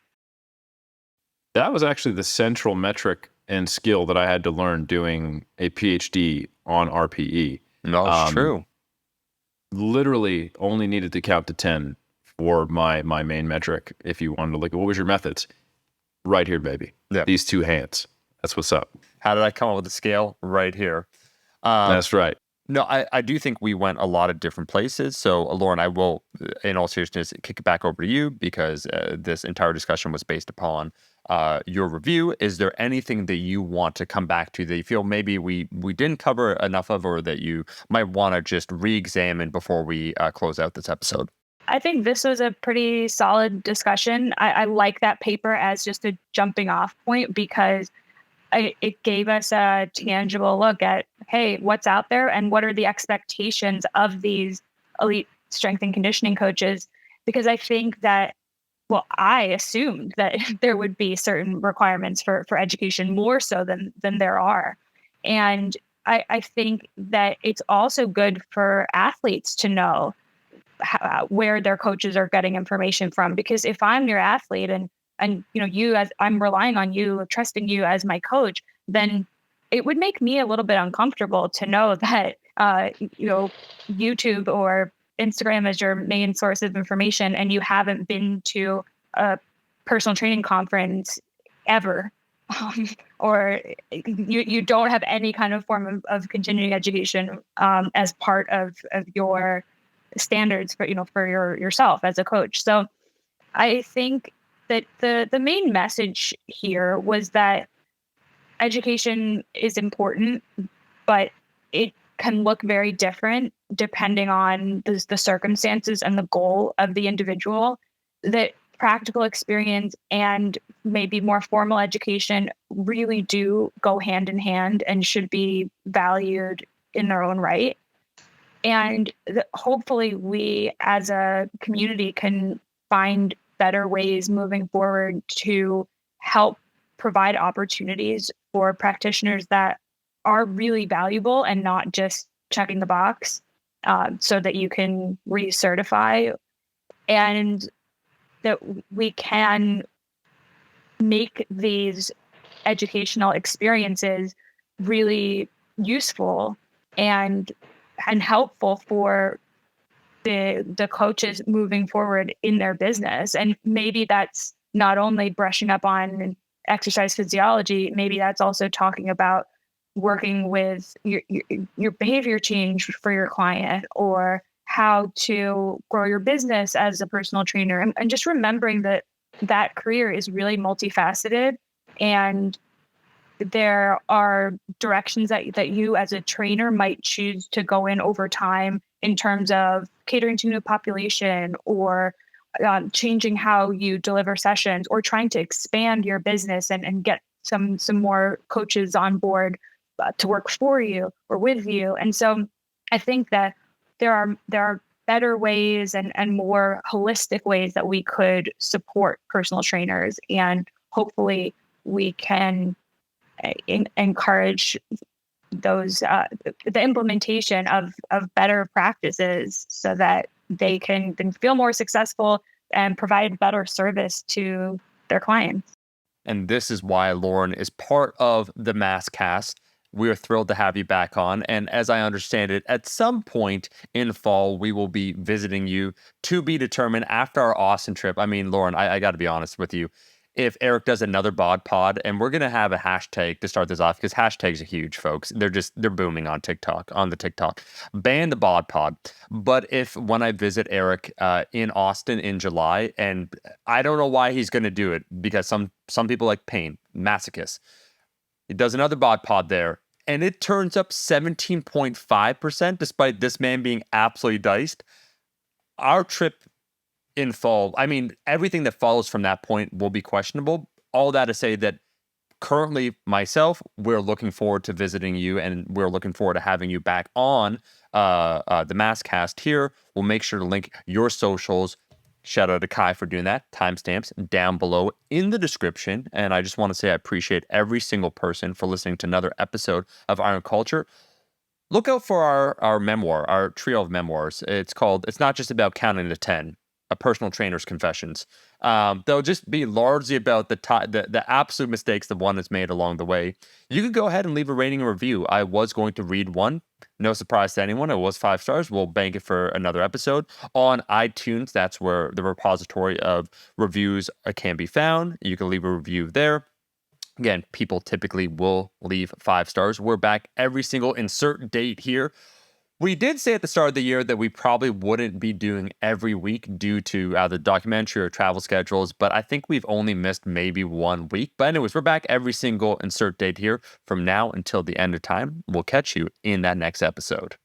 That was actually the central metric and skill that I had to learn doing a PhD on RPE. No, it's true. Literally only needed to count to 10 for my main metric. If you wanted to look at what was your methods, right here, baby. Yeah. These 2 hands. That's what's up. How did I come up with the scale? Right here. That's right. No, I do think we went a lot of different places. So, Lauren, I will, in all seriousness, kick it back over to you because this entire discussion was based upon your review. Is there anything that you want to come back to that you feel maybe we didn't cover enough of, or that you might want to just re-examine before we close out this episode? I think this was a pretty solid discussion. I like that paper as just a jumping off point because it gave us a tangible look at, hey, what's out there and what are the expectations of these elite strength and conditioning coaches? Because I think that, well, I assumed that there would be certain requirements for education more so than there are. And I think that it's also good for athletes to know where their coaches are getting information from. Because if I'm your athlete and you, as I'm relying on you, trusting you as my coach, then it would make me a little bit uncomfortable to know that YouTube or Instagram is your main source of information and you haven't been to a personal training conference ever, or you don't have any kind of form of continuing education as part of your standards for yourself as a coach. So I think that the main message here was that education is important, but it can look very different depending on the circumstances and the goal of the individual. That practical experience and maybe more formal education really do go hand in hand and should be valued in their own right. And hopefully we as a community can find better ways moving forward to help provide opportunities for practitioners that are really valuable and not just checking the box so that you can recertify, and that we can make these educational experiences really useful and helpful for the coaches moving forward in their business. And maybe that's not only brushing up on exercise physiology, maybe that's also talking about working with your behavior change for your client, or how to grow your business as a personal trainer, and just remembering that career is really multifaceted, and there are directions that you as a trainer might choose to go in over time in terms of catering to a new population or changing how you deliver sessions, or trying to expand your business and get some more coaches on board to work for you or with you. And so I think that there are better ways and more holistic ways that we could support personal trainers, and hopefully we can encourage those the implementation of better practices so that they can then feel more successful and provide better service to their clients. And this is why Lauren is part of the MASScast. We're thrilled to have you back on. And as I understand it, at some point in fall, we will be visiting you, to be determined, after our Austin trip. I mean, Lauren, I got to be honest with you. If Eric does another bod pod, and we're going to have a hashtag to start this off, because hashtags are huge, folks. They're booming on TikTok, on the TikTok. Ban the bod pod. But if when I visit Eric in Austin in July, and I don't know why he's going to do it, because some people like pain, masochists. He does another bod pod there, and it turns up 17.5%, despite this man being absolutely diced. Our trip in fall, I mean, everything that follows from that point will be questionable. All that to say that currently, myself, we're looking forward to visiting you, and we're looking forward to having you back on the MASScast here. We'll make sure to link your socials. Shout out to Kai for doing that. Timestamps down below in the description. And I just want to say I appreciate every single person for listening to another episode of Iron Culture. Look out for our memoir, our trio of memoirs. It's called It's Not Just About Counting to 10, a personal trainer's confessions. They'll just be largely about the absolute mistakes that one has made along the way. You could go ahead and leave a rating and review. I was going to read one. No surprise to anyone. It was 5 stars. We'll bank it for another episode. On iTunes, that's where the repository of reviews can be found. You can leave a review there. Again, people typically will leave 5 stars. We're back every single insert date here. We did say at the start of the year that we probably wouldn't be doing every week due to either documentary or travel schedules, but I think we've only missed maybe 1 week. But anyways, we're back every single insert date here from now until the end of time. We'll catch you in that next episode.